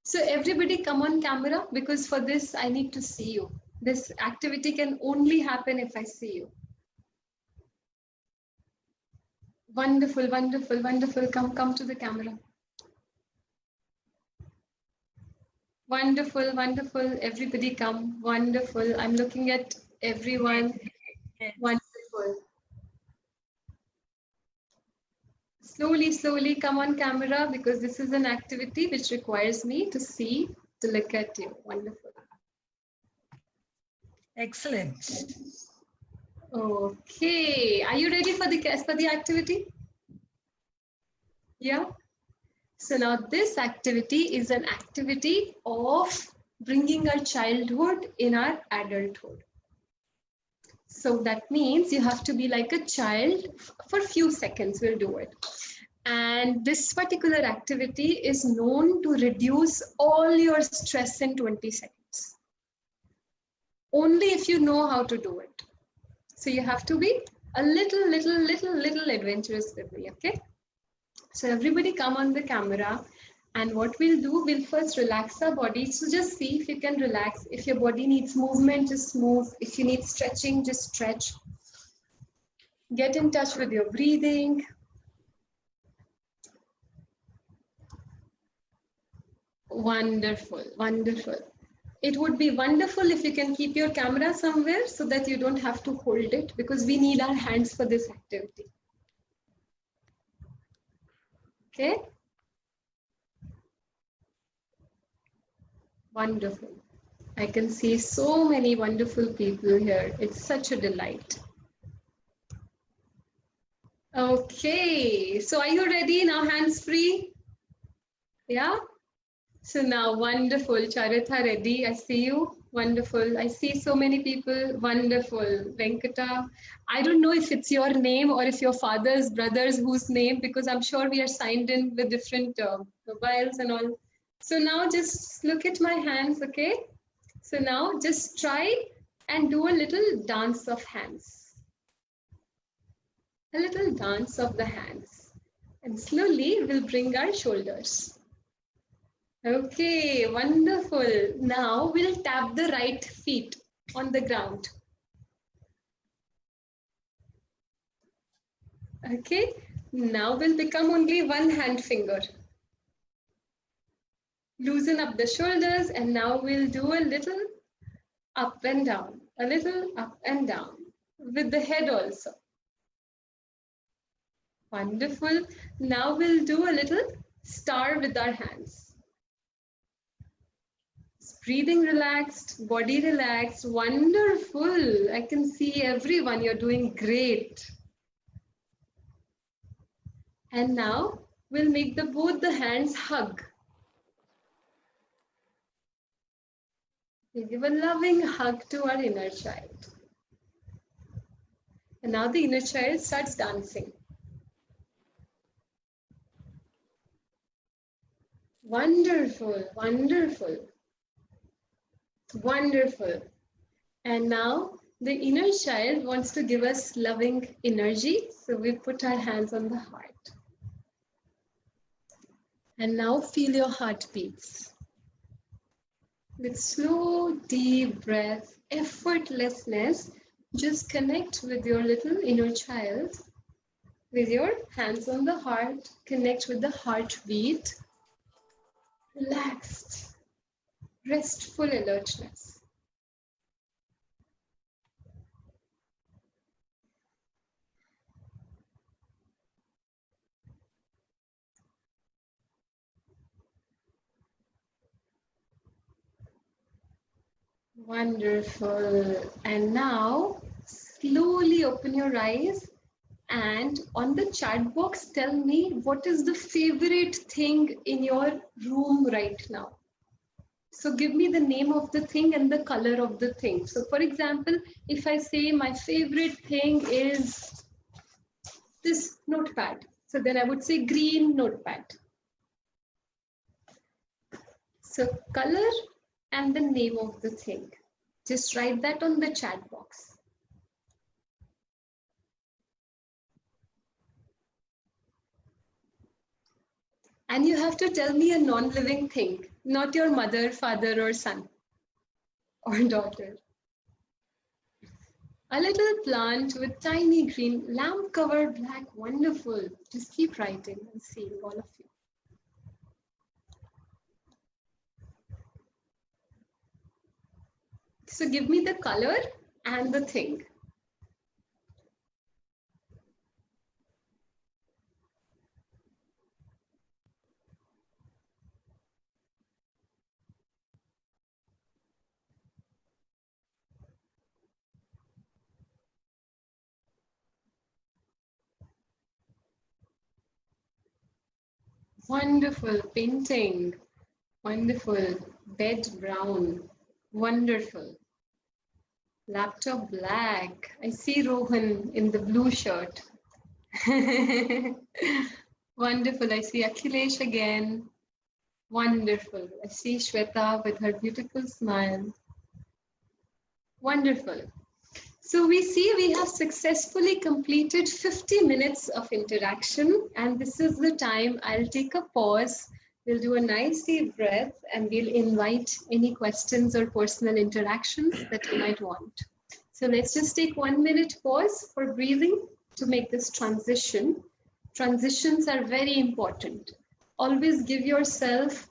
So everybody come on camera, because for this, I need to see you. This activity can only happen if I see you. Wonderful, wonderful, wonderful. Come to the camera. Wonderful, wonderful. Everybody come. Wonderful. I'm looking at everyone. Wonderful. Slowly, slowly come on camera, because this is an activity which requires me to see, to look at you. Wonderful. Excellent. Okay. Are you ready for the activity? Yeah. So now this activity is an activity of bringing our childhood in our adulthood. So that means you have to be like a child for a few seconds. We'll do it. And this particular activity is known to reduce all your stress in 20 seconds. Only if you know how to do it. So you have to be a little adventurous with me, okay? So everybody come on the camera, and what we'll do, we'll first relax our body. So just see if you can relax. If your body needs movement, just move. If you need stretching, just stretch. Get in touch with your breathing. Wonderful, wonderful. It would be wonderful if you can keep your camera somewhere so that you don't have to hold it, because we need our hands for this activity. Okay? Wonderful. I can see so many wonderful people here. It's such a delight. Okay, so are you ready now? Hands free? Yeah? So now, wonderful. Charita, ready? I see you. Wonderful. I see so many people. Wonderful. Venkata. I don't know if it's your name or if your father's brother's whose name, because I'm sure we are signed in with different mobiles and all. So now just look at my hands, okay? So now just try and do a little dance of hands. A little dance of the hands. And slowly we'll bring our shoulders. Okay, wonderful. Now we'll tap the right feet on the ground. Okay, now we'll become only one hand finger. Loosen up the shoulders, and now we'll do a little up and down, a little up and down with the head also. Wonderful. Now we'll do a little star with our hands. Breathing relaxed, body relaxed. Wonderful. I can see everyone. You're doing great. And now we'll make both the hands hug. We give a loving hug to our inner child. And now the inner child starts dancing. Wonderful, wonderful, wonderful. And now the inner child wants to give us loving energy. So we put our hands on the heart. And now feel your heartbeats. With slow, deep breath, effortlessness, just connect with your little inner child. With your hands on the heart, connect with the heartbeat. Relaxed, restful alertness. Wonderful. And now slowly open your eyes, and on the chat box tell me what is the favorite thing in your room right now. So give me the name of the thing and the color of the thing. So for example, if I say my favorite thing is this notepad. So then I would say green notepad. So color and the name of the thing. Just write that on the chat box. And you have to tell me a non-living thing, not your mother, father, or son, or daughter. A little plant with tiny green lamp-covered black, wonderful. Just keep writing and seeing all of you. So give me the color and the thing. Wonderful painting. Wonderful. Bed brown. Wonderful. Laptop black. I see Rohan in the blue shirt. Wonderful. I see Akhilesh again. Wonderful. I see Shweta with her beautiful smile. Wonderful. So we see we have successfully completed 50 minutes of interaction, and this is the time I'll take a pause. We'll do a nice deep breath and we'll invite any questions or personal interactions that you might want. So let's just take 1 minute pause for breathing to make this transition. Transitions are very important. Always give yourself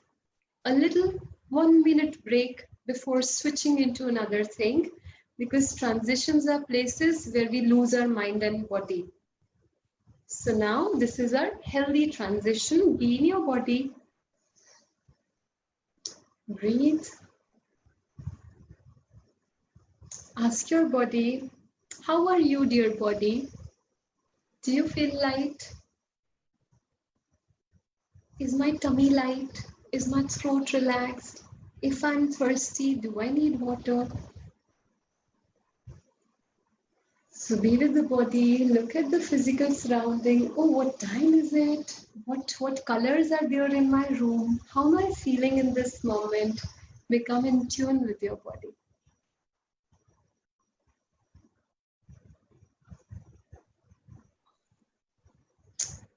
a little 1 minute break before switching into another thing, because transitions are places where we lose our mind and body. So now this is our healthy transition. Be in your body. Breathe. Ask your body, how are you, dear body? Do you feel light? Is my tummy light? Is my throat relaxed? If I'm thirsty, do I need water? So be with the body, look at the physical surrounding. Oh, what time is it? What colors are there in my room? How am I feeling in this moment? Become in tune with your body.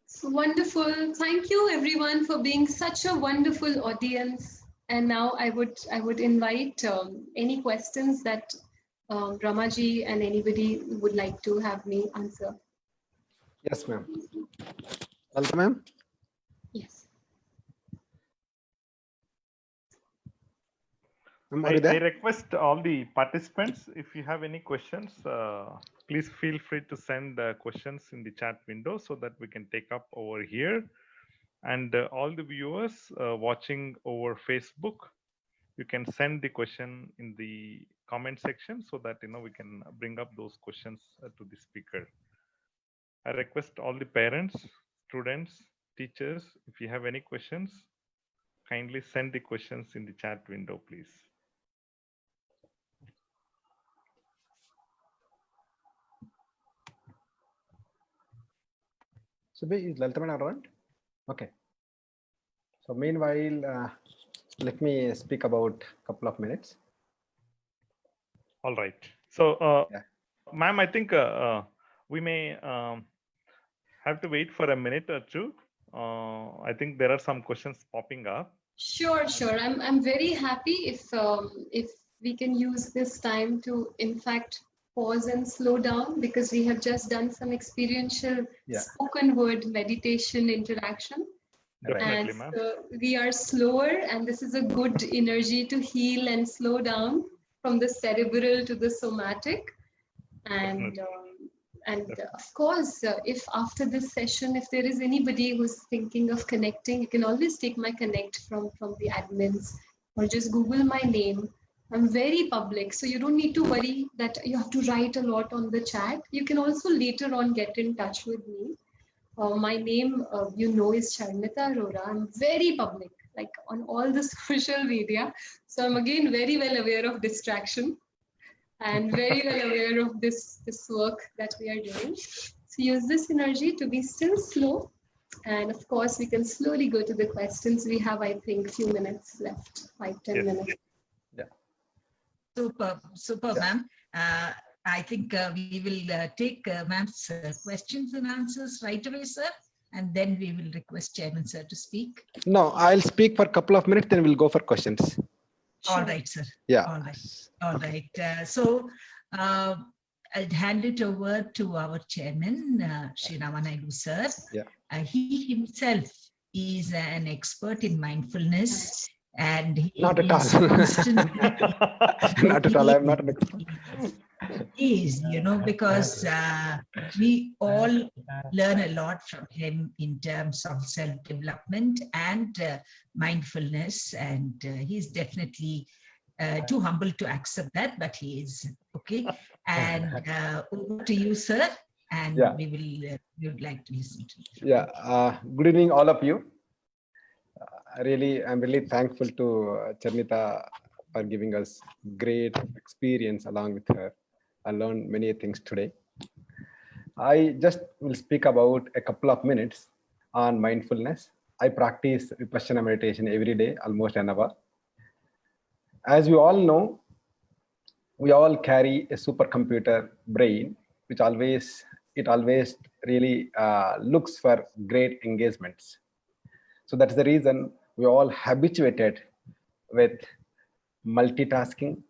So wonderful. Thank you everyone for being such a wonderful audience. And now I would invite any questions that Ramaji and anybody would like to have me answer. Yes, ma'am. Welcome, ma'am. Yes. I request all the participants, if you have any questions, please feel free to send questions in the chat window so that we can take up over here. And all the viewers watching over Facebook, you can send the question in the comment section so that we can bring up those questions to the speaker. I request all the parents, students, teachers, if you have any questions, kindly send the questions in the chat window, please. So is Laltaman around? Okay. So meanwhile, let me speak about a couple of minutes. All right. So, yeah. Ma'am, I think we may have to wait for a minute or two. I think there are some questions popping up. Sure. I'm very happy if we can use this time to, in fact, pause and slow down, because we have just done some experiential spoken word meditation interaction. Definitely, and ma'am. So we are slower, and this is a good energy to heal and slow down from the cerebral to the somatic. And of course, if after this session, if there is anybody who's thinking of connecting, you can always take my connect from the admins, or just Google my name. I'm very public, so you don't need to worry that you have to write a lot on the chat. You can also later on get in touch with me. My name, is Charnita Arora. I'm very public, like on all the social media. So I'm again very well aware of distraction and very well aware of this work that we are doing. So use this energy to be still slow. And of course, we can slowly go to the questions. We have, I think, a few minutes left, 5-10 Yes. minutes. Yeah. Super, ma'am. I think we will take ma'am's questions and answers right away, sir. And then we will request Chairman, sir, to speak. No, I'll speak for a couple of minutes, then we'll go for questions. All Sure. right, sir. Yeah. All right. All right. I'll hand it over to our chairman, Sri Ramanaidu, sir. Yeah. He himself is an expert in mindfulness, and he Not at all. is constantly Not at all. I'm not an expert. is, because we all learn a lot from him in terms of self-development and mindfulness, and he's definitely too humble to accept that, but he is. Okay. And over to you, sir, and Yeah. we would like to listen to you. Yeah. Good evening, all of you. I'm really thankful to Charnita for giving us great experience along with her. I learned many things today. I just will speak about a couple of minutes on mindfulness. I practice Vipassana meditation every day, almost an hour. As you all know, we all carry a supercomputer brain, which always really looks for great engagements. So that's the reason we all habituated with multitasking,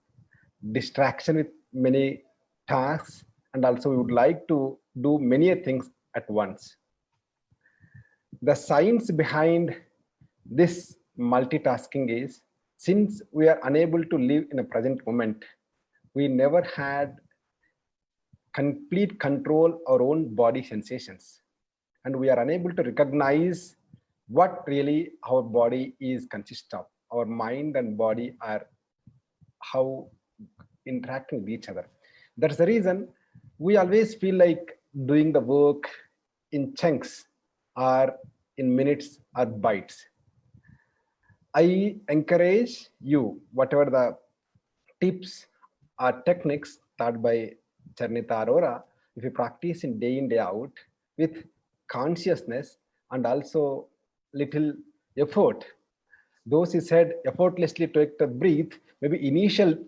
distraction with many tasks, and also we would like to do many things at once. The science behind this multitasking is, since we are unable to live in a present moment, we never had complete control our own body sensations, and we are unable to recognize what really our body is consist of. Our mind and body are how interacting with each other. That's the reason we always feel like doing the work in chunks or in minutes or bites. I encourage you, whatever the tips or techniques taught by Charnita Arora, if you practice in day out with consciousness and also little effort. Those who said effortlessly take the breath, maybe initial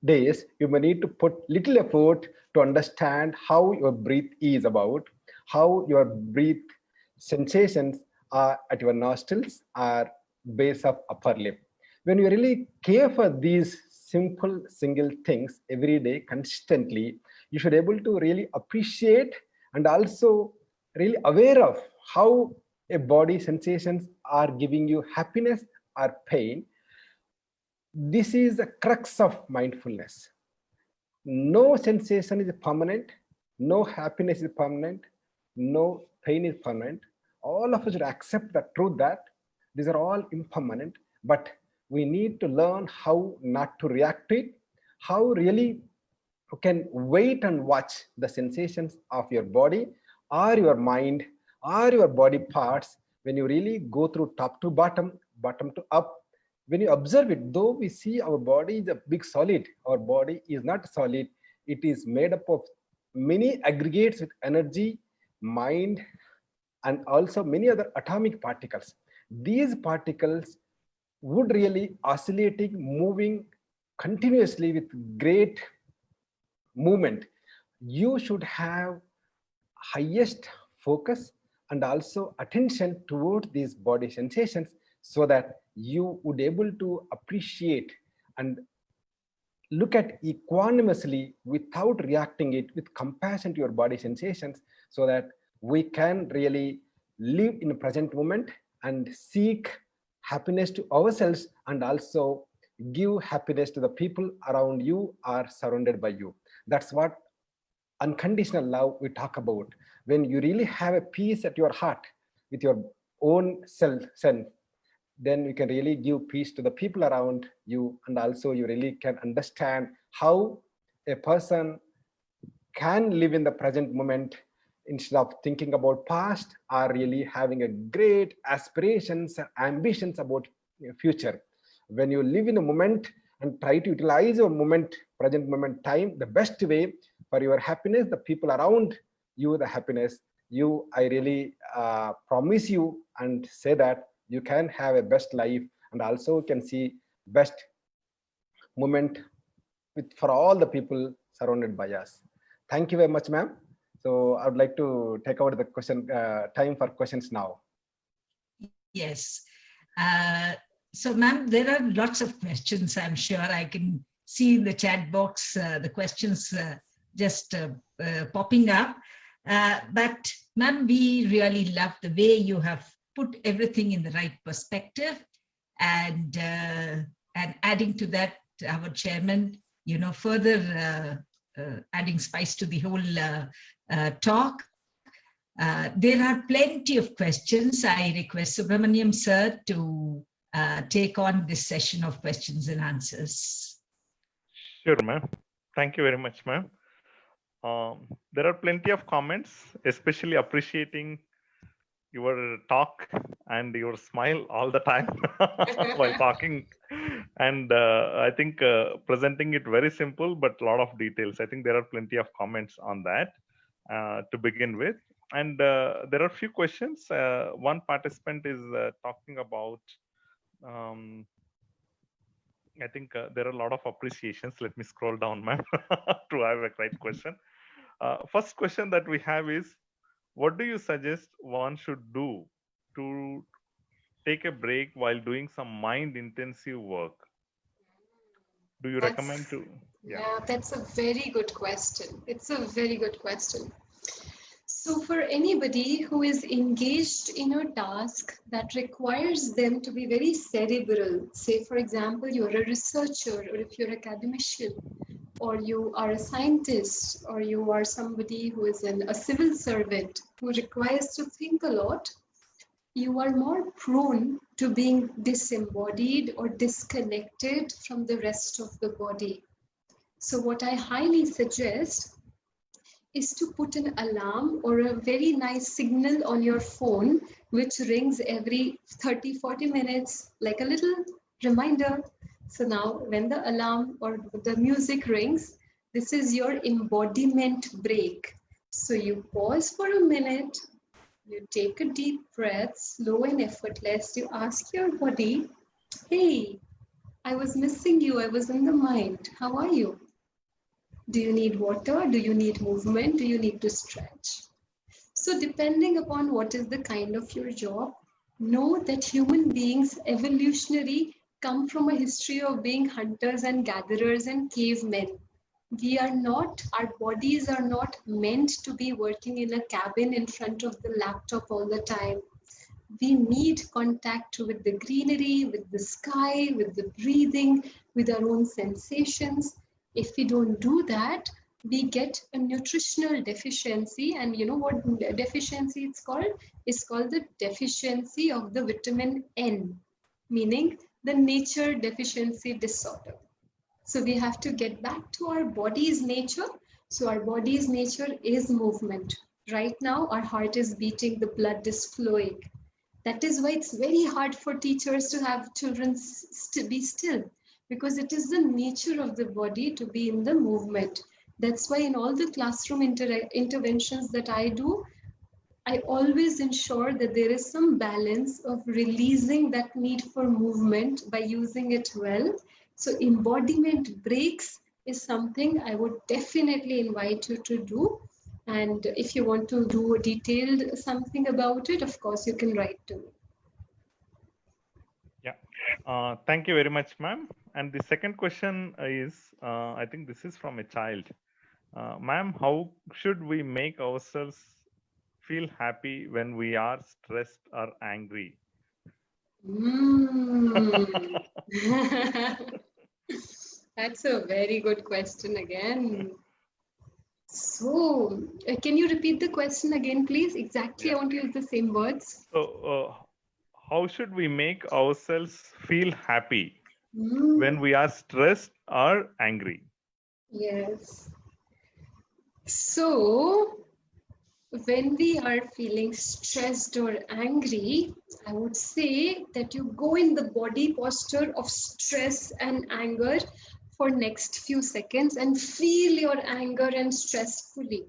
days, you may need to put little effort to understand how your breath is about, how your breath sensations are at your nostrils or base of upper lip. When you really care for these simple single things every day consistently, you should be able to really appreciate and also really aware of how a body sensations are giving you happiness or pain. This is the crux of mindfulness. No sensation is permanent, no happiness is permanent, no pain is permanent. All of us should accept the truth that these are all impermanent, but we need to learn how not to react to it, how really you can wait and watch the sensations of your body or your mind or your body parts when you really go through top to bottom, bottom to up. When you observe it, though we see our body is a big solid, our body is not solid. It is made up of many aggregates with energy, mind, and also many other atomic particles. These particles would really oscillating, moving continuously with great movement. You should have highest focus and also attention toward these body sensations so that you would able to appreciate and look at equanimously without reacting it with compassion to your body sensations, so that we can really live in the present moment and seek happiness to ourselves and also give happiness to the people around you or surrounded by you. That's what unconditional love we talk about. When you really have a peace at your heart with your own self, then you can really give peace to the people around you, and also you really can understand how a person can live in the present moment instead of thinking about past or really having a great aspirations and ambitions about future. When you live in a moment and try to utilize your moment, present moment time, the best way for your happiness, the people around you the happiness. I really promise you and say that you can have a best life and also can see best moment for all the people surrounded by us. Thank you very much, ma'am. So I would like to take over the time for questions now. Yes. So, ma'am, there are lots of questions. I'm sure I can see in the chat box the questions just popping up. But, ma'am, we really love the way you have put everything in the right perspective, and adding to that, our chairman, further adding spice to the whole talk. There are plenty of questions. I request Subramaniam sir to take on this session of questions and answers. Sure, ma'am. Thank you very much, ma'am. There are plenty of comments, especially appreciating your talk and your smile all the time while talking. And I think presenting it very simple, but a lot of details. I think there are plenty of comments on that to begin with. And there are a few questions. One participant is talking about, I think there are a lot of appreciations. Let me scroll down, ma'am, to have a right question. First question that we have is, what do you suggest one should do to take a break while doing some mind-intensive work? Do you recommend to? Yeah, that's a very good question. It's a very good question. So for anybody who is engaged in a task that requires them to be very cerebral, say for example, you're a researcher, or if you're an academician, or you are a scientist, or you are somebody who is a civil servant who requires to think a lot, you are more prone to being disembodied or disconnected from the rest of the body. So what I highly suggest is to put an alarm or a very nice signal on your phone, which rings every 30-40 minutes, like a little reminder. So now when the alarm or the music rings, this is your embodiment break. So you pause for a minute, you take a deep breath, slow and effortless. You ask your body, hey, I was missing you. I was in the mind. How are you? Do you need water? Do you need movement? Do you need to stretch? So depending upon what is the kind of your job, know that human beings evolutionary come from a history of being hunters and gatherers and cavemen. We are not, our bodies are not meant to be working in a cabin in front of the laptop all the time. We need contact with the greenery, with the sky, with the breathing, with our own sensations. If we don't do that, we get a nutritional deficiency. And you know what deficiency it's called? It's called the deficiency of the vitamin N, meaning the nature deficiency disorder. So we have to get back to our body's nature. So our body's nature is movement. Right now, our heart is beating, the blood is flowing. That is why it's very hard for teachers to have children be still, because it is the nature of the body to be in the movement. That's why in all the classroom interventions that I do, I always ensure that there is some balance of releasing that need for movement by using it well. So embodiment breaks is something I would definitely invite you to do. And if you want to do a detailed something about it, of course, you can write to me. Yeah, thank you very much, ma'am. And the second question is, I think this is from a child. Ma'am, how should we make ourselves feel happy when we are stressed or angry? That's a very good question again. So, can you repeat the question again, please? Exactly, yeah. I want to use the same words. So, how should we make ourselves feel happy when we are stressed or angry? Yes. So, when we are feeling stressed or angry, I would say that you go in the body posture of stress and anger for next few seconds and feel your anger and stress fully.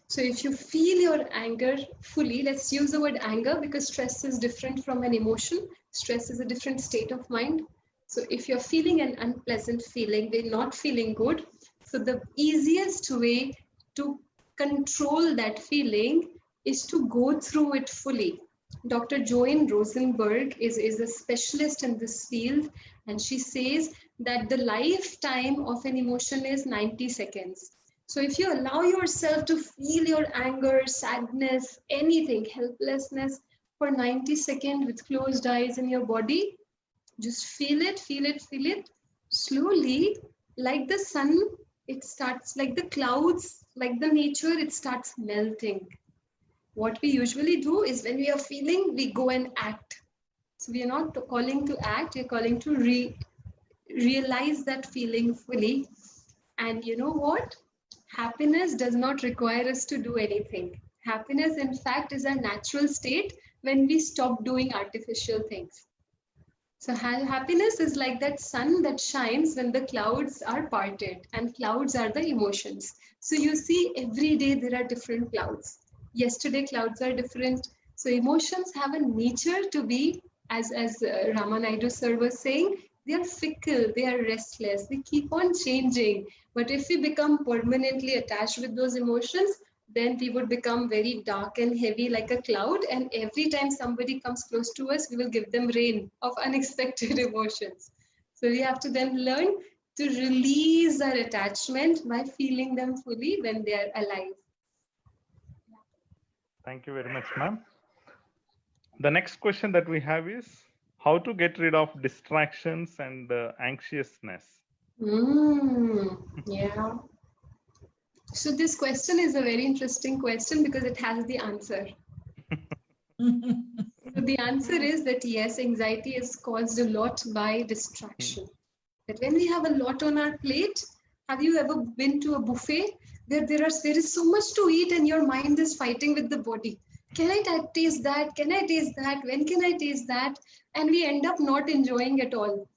So if you feel your anger fully, let's use the word anger because stress is different from an emotion. Stress is a different state of mind. So if you're feeling an unpleasant feeling, we're not feeling good. So the easiest way to control that feeling is to go through it fully. Dr. Joanne Rosenberg is a specialist in this field, and she says that the lifetime of an emotion is 90 seconds. So if you allow yourself to feel your anger, sadness, anything, helplessness for 90 seconds with closed eyes in your body, just feel it, feel it, feel it. Slowly, like the sun, it starts, like the clouds, like the nature, it starts melting. What we usually do is when we are feeling, we go and act. So we are not calling to act, we're calling to realize that feeling fully. And you know what? Happiness does not require us to do anything. Happiness, in fact, is a natural state when we stop doing artificial things. So happiness is like that sun that shines when the clouds are parted, and clouds are the emotions. So you see every day there are different clouds. Yesterday clouds are different. So emotions have a nature to be, as Ramanaidu sir was saying, they are fickle, they are restless, they keep on changing. But if we become permanently attached with those emotions, then we would become very dark and heavy like a cloud. And every time somebody comes close to us, we will give them rain of unexpected emotions. So we have to then learn to release our attachment by feeling them fully when they are alive. Thank you very much, ma'am. The next question that we have is how to get rid of distractions and anxiousness. Yeah. So this question is a very interesting question because it has the answer. So the answer is that yes, anxiety is caused a lot by distraction. That when we have a lot on our plate, have you ever been to a buffet where there is so much to eat and your mind is fighting with the body? Can I taste that? Can I taste that? When can I taste that? And we end up not enjoying it all.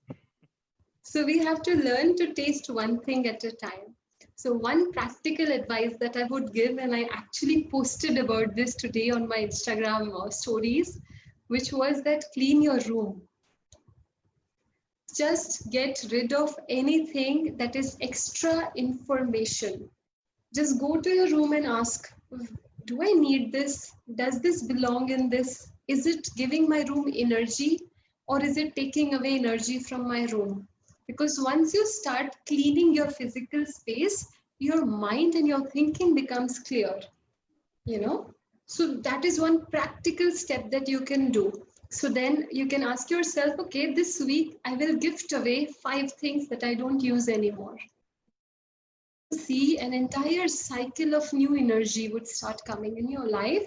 So we have to learn to taste one thing at a time. So one practical advice that I would give, and I actually posted about this today on my Instagram stories, which was that clean your room. Just get rid of anything that is extra information. Just go to your room and ask, do I need this? Does this belong in this? Is it giving my room energy, or is it taking away energy from my room? Because once you start cleaning your physical space, your mind and your thinking becomes clear, you know? So that is one practical step that you can do. So then you can ask yourself, okay, this week I will gift away 5 things that I don't use anymore. See, an entire cycle of new energy would start coming in your life,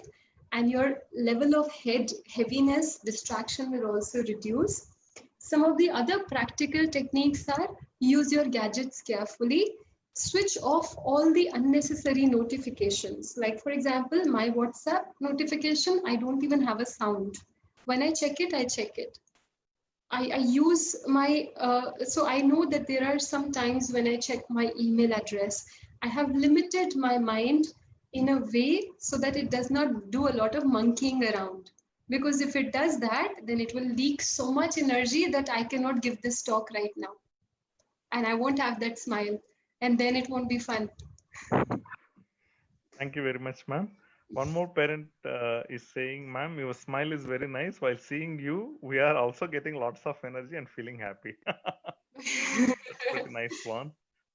and your level of heaviness, distraction will also reduce. Some of the other practical techniques are use your gadgets carefully, switch off all the unnecessary notifications. Like for example, my WhatsApp notification, I don't even have a sound. When I check it, I check it. I use my, so I know that there are some times when I check my email address, I have limited my mind in a way so that it does not do a lot of monkeying around. Because if it does that, then it will leak so much energy that I cannot give this talk right now. And I won't have that smile. And then it won't be fun. Thank you very much, ma'am. One more parent is saying, ma'am, your smile is very nice. While seeing you, we are also getting lots of energy and feeling happy. That's pretty nice one.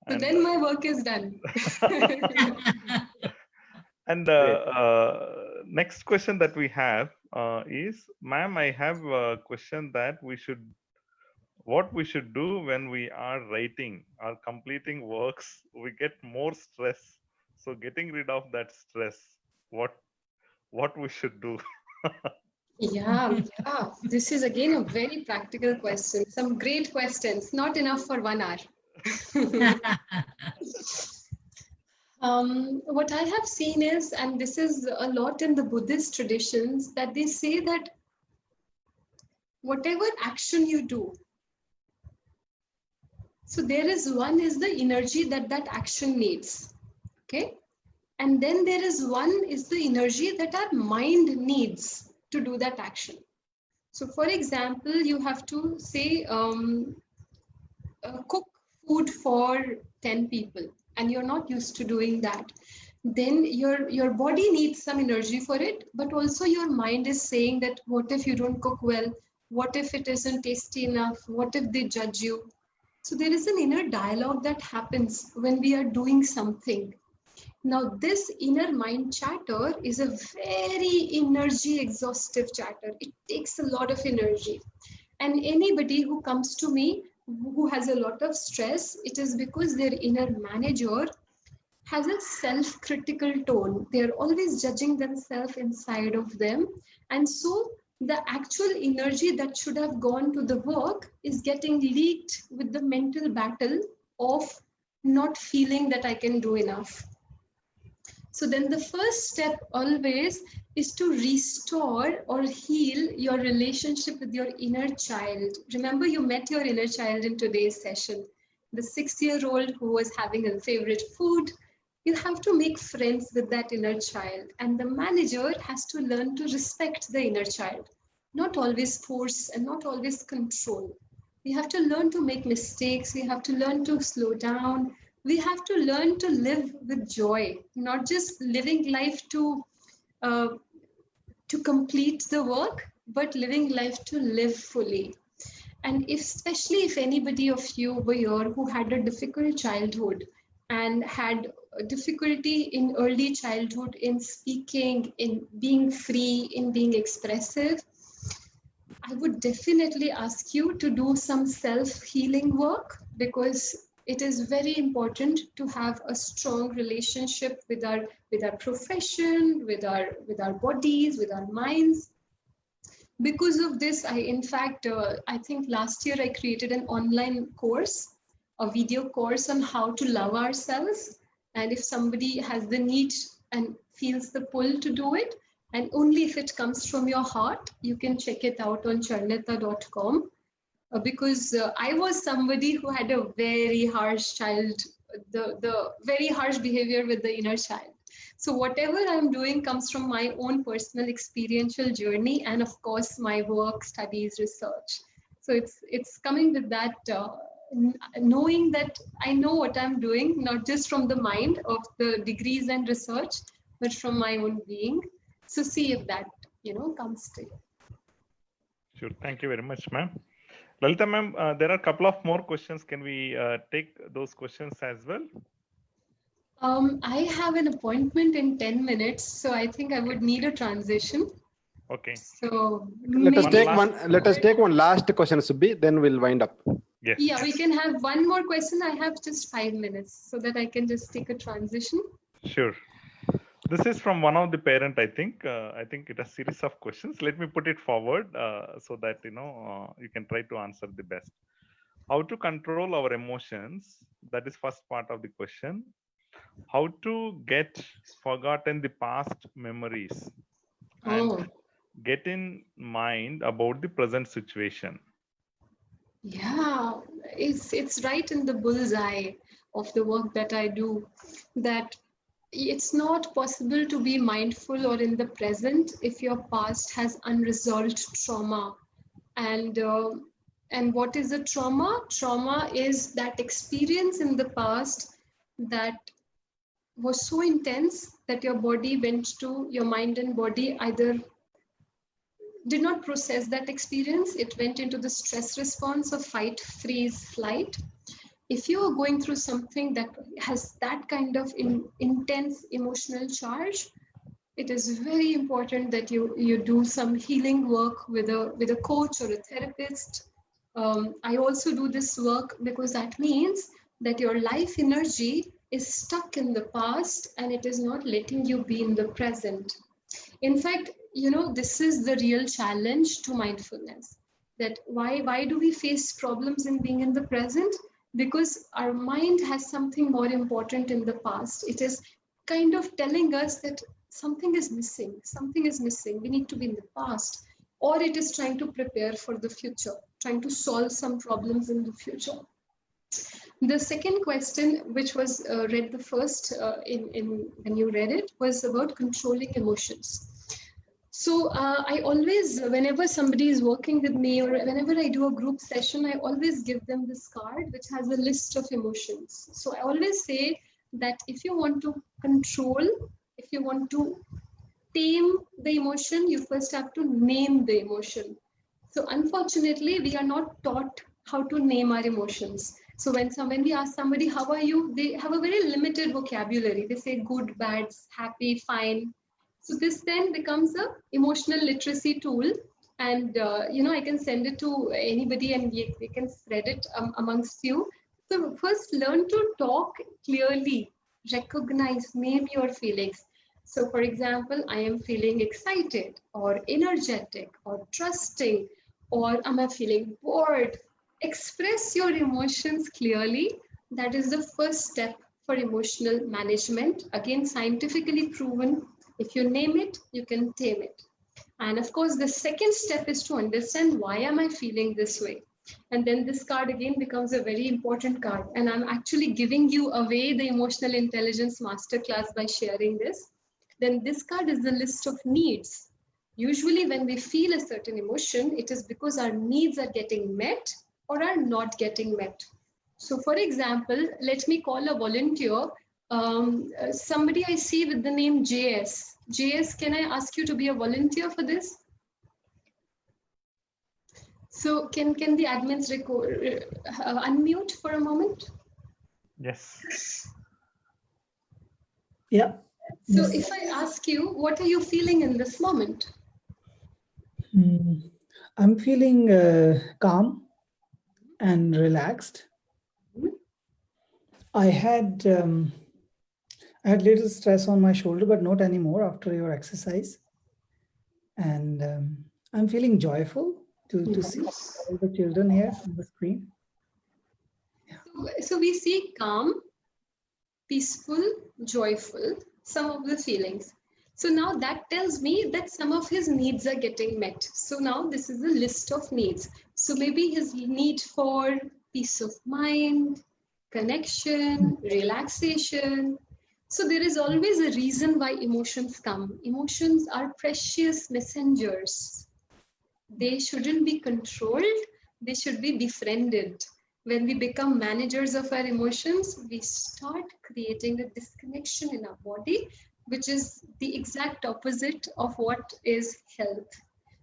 So then my work is done. And next question that we have is, ma'am, I have a question that what we should do when we are writing or completing works, we get more stress. So getting rid of that stress, what we should do? Yeah. This is again a very practical question. Some great questions, not enough for 1 hour. What I have seen is, and this is a lot in the Buddhist traditions, that they say that whatever action you do, so there is the energy that action needs. Okay. And then there is one is the energy that our mind needs to do that action. So for example, you have to say, cook food for 10 people and you're not used to doing that. Then your body needs some energy for it, but also your mind is saying that what if you don't cook well? What if it isn't tasty enough? What if they judge you? So there is an inner dialogue that happens when we are doing something. Now, this inner mind chatter is a very energy exhaustive chatter. It takes a lot of energy. And anybody who comes to me who has a lot of stress, it is because their inner manager has a self-critical tone. They're always judging themselves inside of them. And so the actual energy that should have gone to the work is getting leaked with the mental battle of not feeling that I can do enough. So then the first step always is to restore or heal your relationship with your inner child. Remember, you met your inner child in today's session. The 6-year-old who was having a favorite food. You have to make friends with that inner child. And the manager has to learn to respect the inner child. Not always force and not always control. We have to learn to make mistakes. We have to learn to slow down. We have to learn to live with joy, not just living life to complete the work, but living life to live fully. And especially if anybody of you were here who had a difficult childhood and had a difficulty in early childhood in speaking, in being free, in being expressive, I would definitely ask you to do some self-healing work, because it is very important to have a strong relationship with our profession, with our bodies, with our minds. Because of this, I think last year I created an online course, a video course on how to love ourselves. And if somebody has the need and feels the pull to do it, and only if it comes from your heart, you can check it out on charnita.com. Because I was somebody who had a very harsh child, the very harsh behavior with the inner child. So whatever I'm doing comes from my own personal experiential journey, and of course my work, studies, research. So it's coming with that knowing that I know what I'm doing, not just from the mind of the degrees and research, but from my own being. So see if that comes to you. Sure. Thank you very much, ma'am. Lalita ma'am, there are a couple of more questions. Can we take those questions as well? I have an appointment in 10 minutes, so I think I would need a transition. Okay. So let us take one last question, Subbi, then we'll wind up. Yes. Yeah, we can have one more question. I have just 5 minutes so that I can just take a transition. Sure. This is from one of the parent, I think. I think it's a series of questions. Let me put it forward so that you can try to answer the best. How to control our emotions? That is first part of the question. How to get forgotten the past memories and get in mind about the present situation? Yeah, it's right in the bullseye of the work that I do, that it's not possible to be mindful or in the present if your past has unresolved trauma. And what is a trauma? Trauma is that experience in the past that was so intense that your mind and body either did not process that experience. It went into the stress response of fight, freeze, flight. If you are going through something that has that kind of intense emotional charge, it is very important that you do some healing work with a coach or a therapist. I also do this work because that means that your life energy is stuck in the past and it is not letting you be in the present. In fact, this is the real challenge to mindfulness. That why do we face problems in being in the present? Because our mind has something more important in the past. It is kind of telling us that something is missing, we need to be in the past. Or it is trying to prepare for the future, trying to solve some problems in the future. The second question, which was read the first when you read it, was about controlling emotions. So I always, whenever somebody is working with me or whenever I do a group session, I always give them this card which has a list of emotions. So I always say that if you want to control, if you want to tame the emotion, you first have to name the emotion. So unfortunately, we are not taught how to name our emotions. So when we ask somebody, how are you? They have a very limited vocabulary. They say good, bad, happy, fine. So this then becomes a emotional literacy tool. And, I can send it to anybody and they can spread it amongst you. So first learn to talk clearly, recognize, name your feelings. So for example, I am feeling excited or energetic or trusting, or am I feeling bored? Express your emotions clearly. That is the first step for emotional management. Again, scientifically proven. If you name it, you can tame it. And of course, the second step is to understand why am I feeling this way? And then this card again becomes a very important card. And I'm actually giving you away the emotional intelligence masterclass by sharing this. Then this card is the list of needs. Usually when we feel a certain emotion, it is because our needs are getting met or are not getting met. So for example, let me call a volunteer, somebody I see with the name JS. JS, can I ask you to be a volunteer for this? So can the admins unmute for a moment? Yes. Yeah. So Yes. if I ask you, what are you feeling in this moment? I'm feeling calm and relaxed. I had little stress on my shoulder, but not anymore after your exercise. And I'm feeling joyful to see all the children here on the screen. Yeah. So we see calm, peaceful, joyful, some of the feelings. So now that tells me that some of his needs are getting met. So now this is a list of needs. So maybe his need for peace of mind, connection, relaxation. So there is always a reason why emotions come. Emotions are precious messengers. They shouldn't be controlled, they should be befriended. When we become managers of our emotions, we start creating a disconnection in our body, which is the exact opposite of what is health.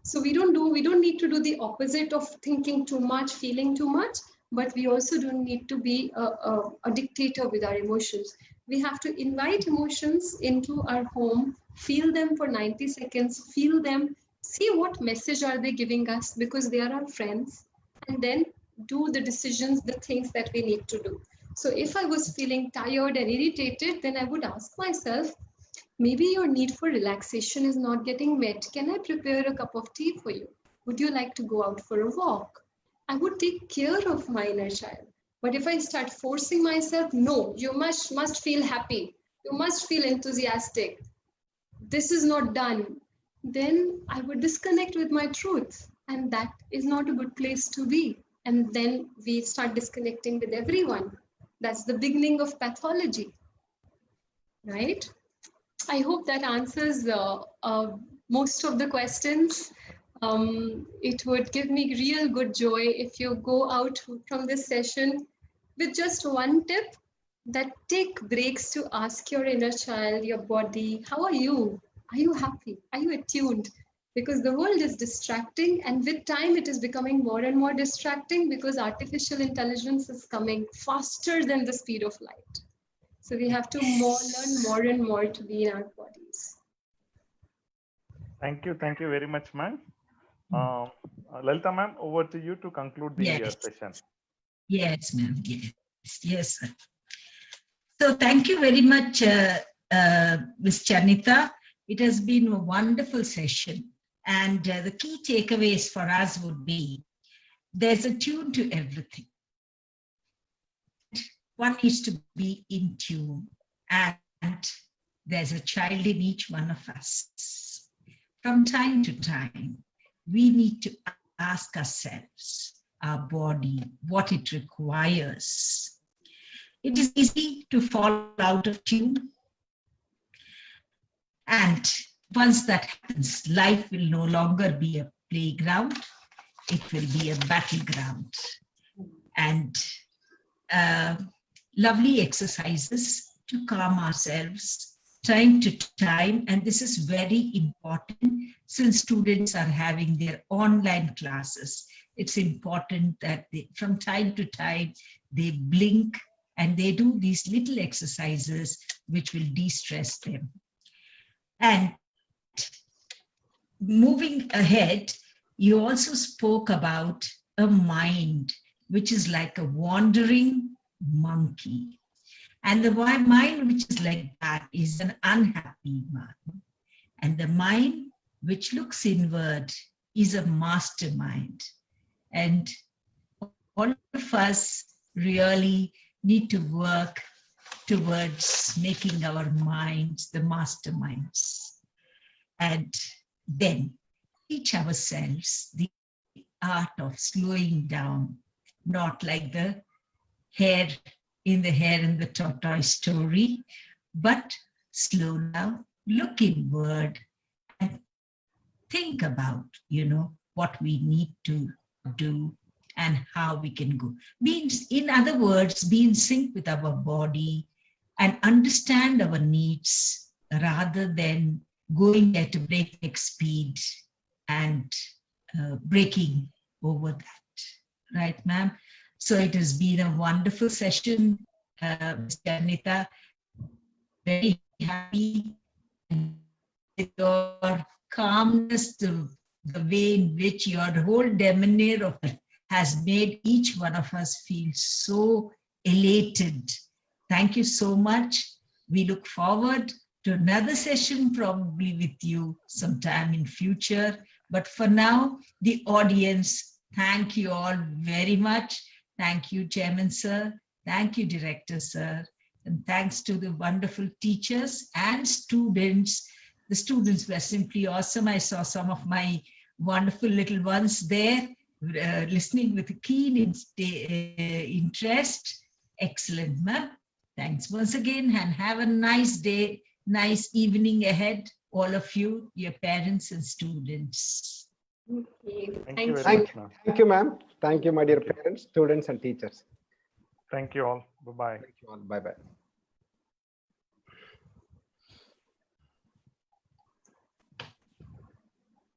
So we don't need to do the opposite of thinking too much, feeling too much, but we also don't need to be a dictator with our emotions. We have to invite emotions into our home, feel them for 90 seconds, feel them, see what message are they giving us, because they are our friends, and then do the decisions, the things that we need to do. So if I was feeling tired and irritated, then I would ask myself, maybe your need for relaxation is not getting met. Can I prepare a cup of tea for you? Would you like to go out for a walk? I would take care of my inner child. But if I start forcing myself, no, you must feel happy, you must feel enthusiastic, this is not done, then I would disconnect with my truth. And that is not a good place to be. And then we start disconnecting with everyone. That's the beginning of pathology, right? I hope that answers most of the questions. It would give me real good joy if you go out from this session with just one tip, that take breaks to ask your inner child, your body, how are you? Are you happy? Are you attuned? Because the world is distracting, and with time it is becoming more and more distracting because artificial intelligence is coming faster than the speed of light. So we have to learn more and more to be in our bodies. Thank you very much, ma'am. Lalita ma'am, over to you to conclude the session. Yes, ma'am. Yes, sir. So thank you very much, Ms. Charnita. It has been a wonderful session. And the key takeaways for us would be, there's a tune to everything. One needs to be in tune. And there's a child in each one of us. From time to time, we need to ask ourselves, our body, what it requires. It is easy to fall out of tune. And once that happens, life will no longer be a playground. It will be a battleground. And lovely exercises to calm ourselves time to time. And this is very important since students are having their online classes. It's important that they, from time to time, they blink and they do these little exercises which will de-stress them. And moving ahead, you also spoke about a mind which is like a wandering monkey. And the mind which is like that is an unhappy mind. And the mind which looks inward is a mastermind. And all of us really need to work towards making our minds the masterminds. And then teach ourselves the art of slowing down, not like the hare in the tortoise story, but slow down, look inward, and think about, what we need to do and how we can go. In other words, be in sync with our body and understand our needs rather than going at a breakneck speed and breaking over that. Right, ma'am? So it has been a wonderful session, Ms. Charnita. Very happy with your calmness, the way in which your whole demeanor of it has made each one of us feel so elated. Thank you so much. We look forward to another session probably with you sometime in future. But for now, the audience, thank you all very much. Thank you, Chairman Sir. Thank you, Director Sir. And thanks to the wonderful teachers and students. The students were simply awesome. I saw some of my wonderful little ones there listening with a keen interest. Excellent, ma'am. Thanks once again and have a nice day, nice evening ahead, all of you, your parents and students. Okay. Thank you very much, ma'am. Thank you, ma'am. Thank you, my dear parents, students, and teachers. Thank you all. Bye-bye. Thank you all. Bye-bye.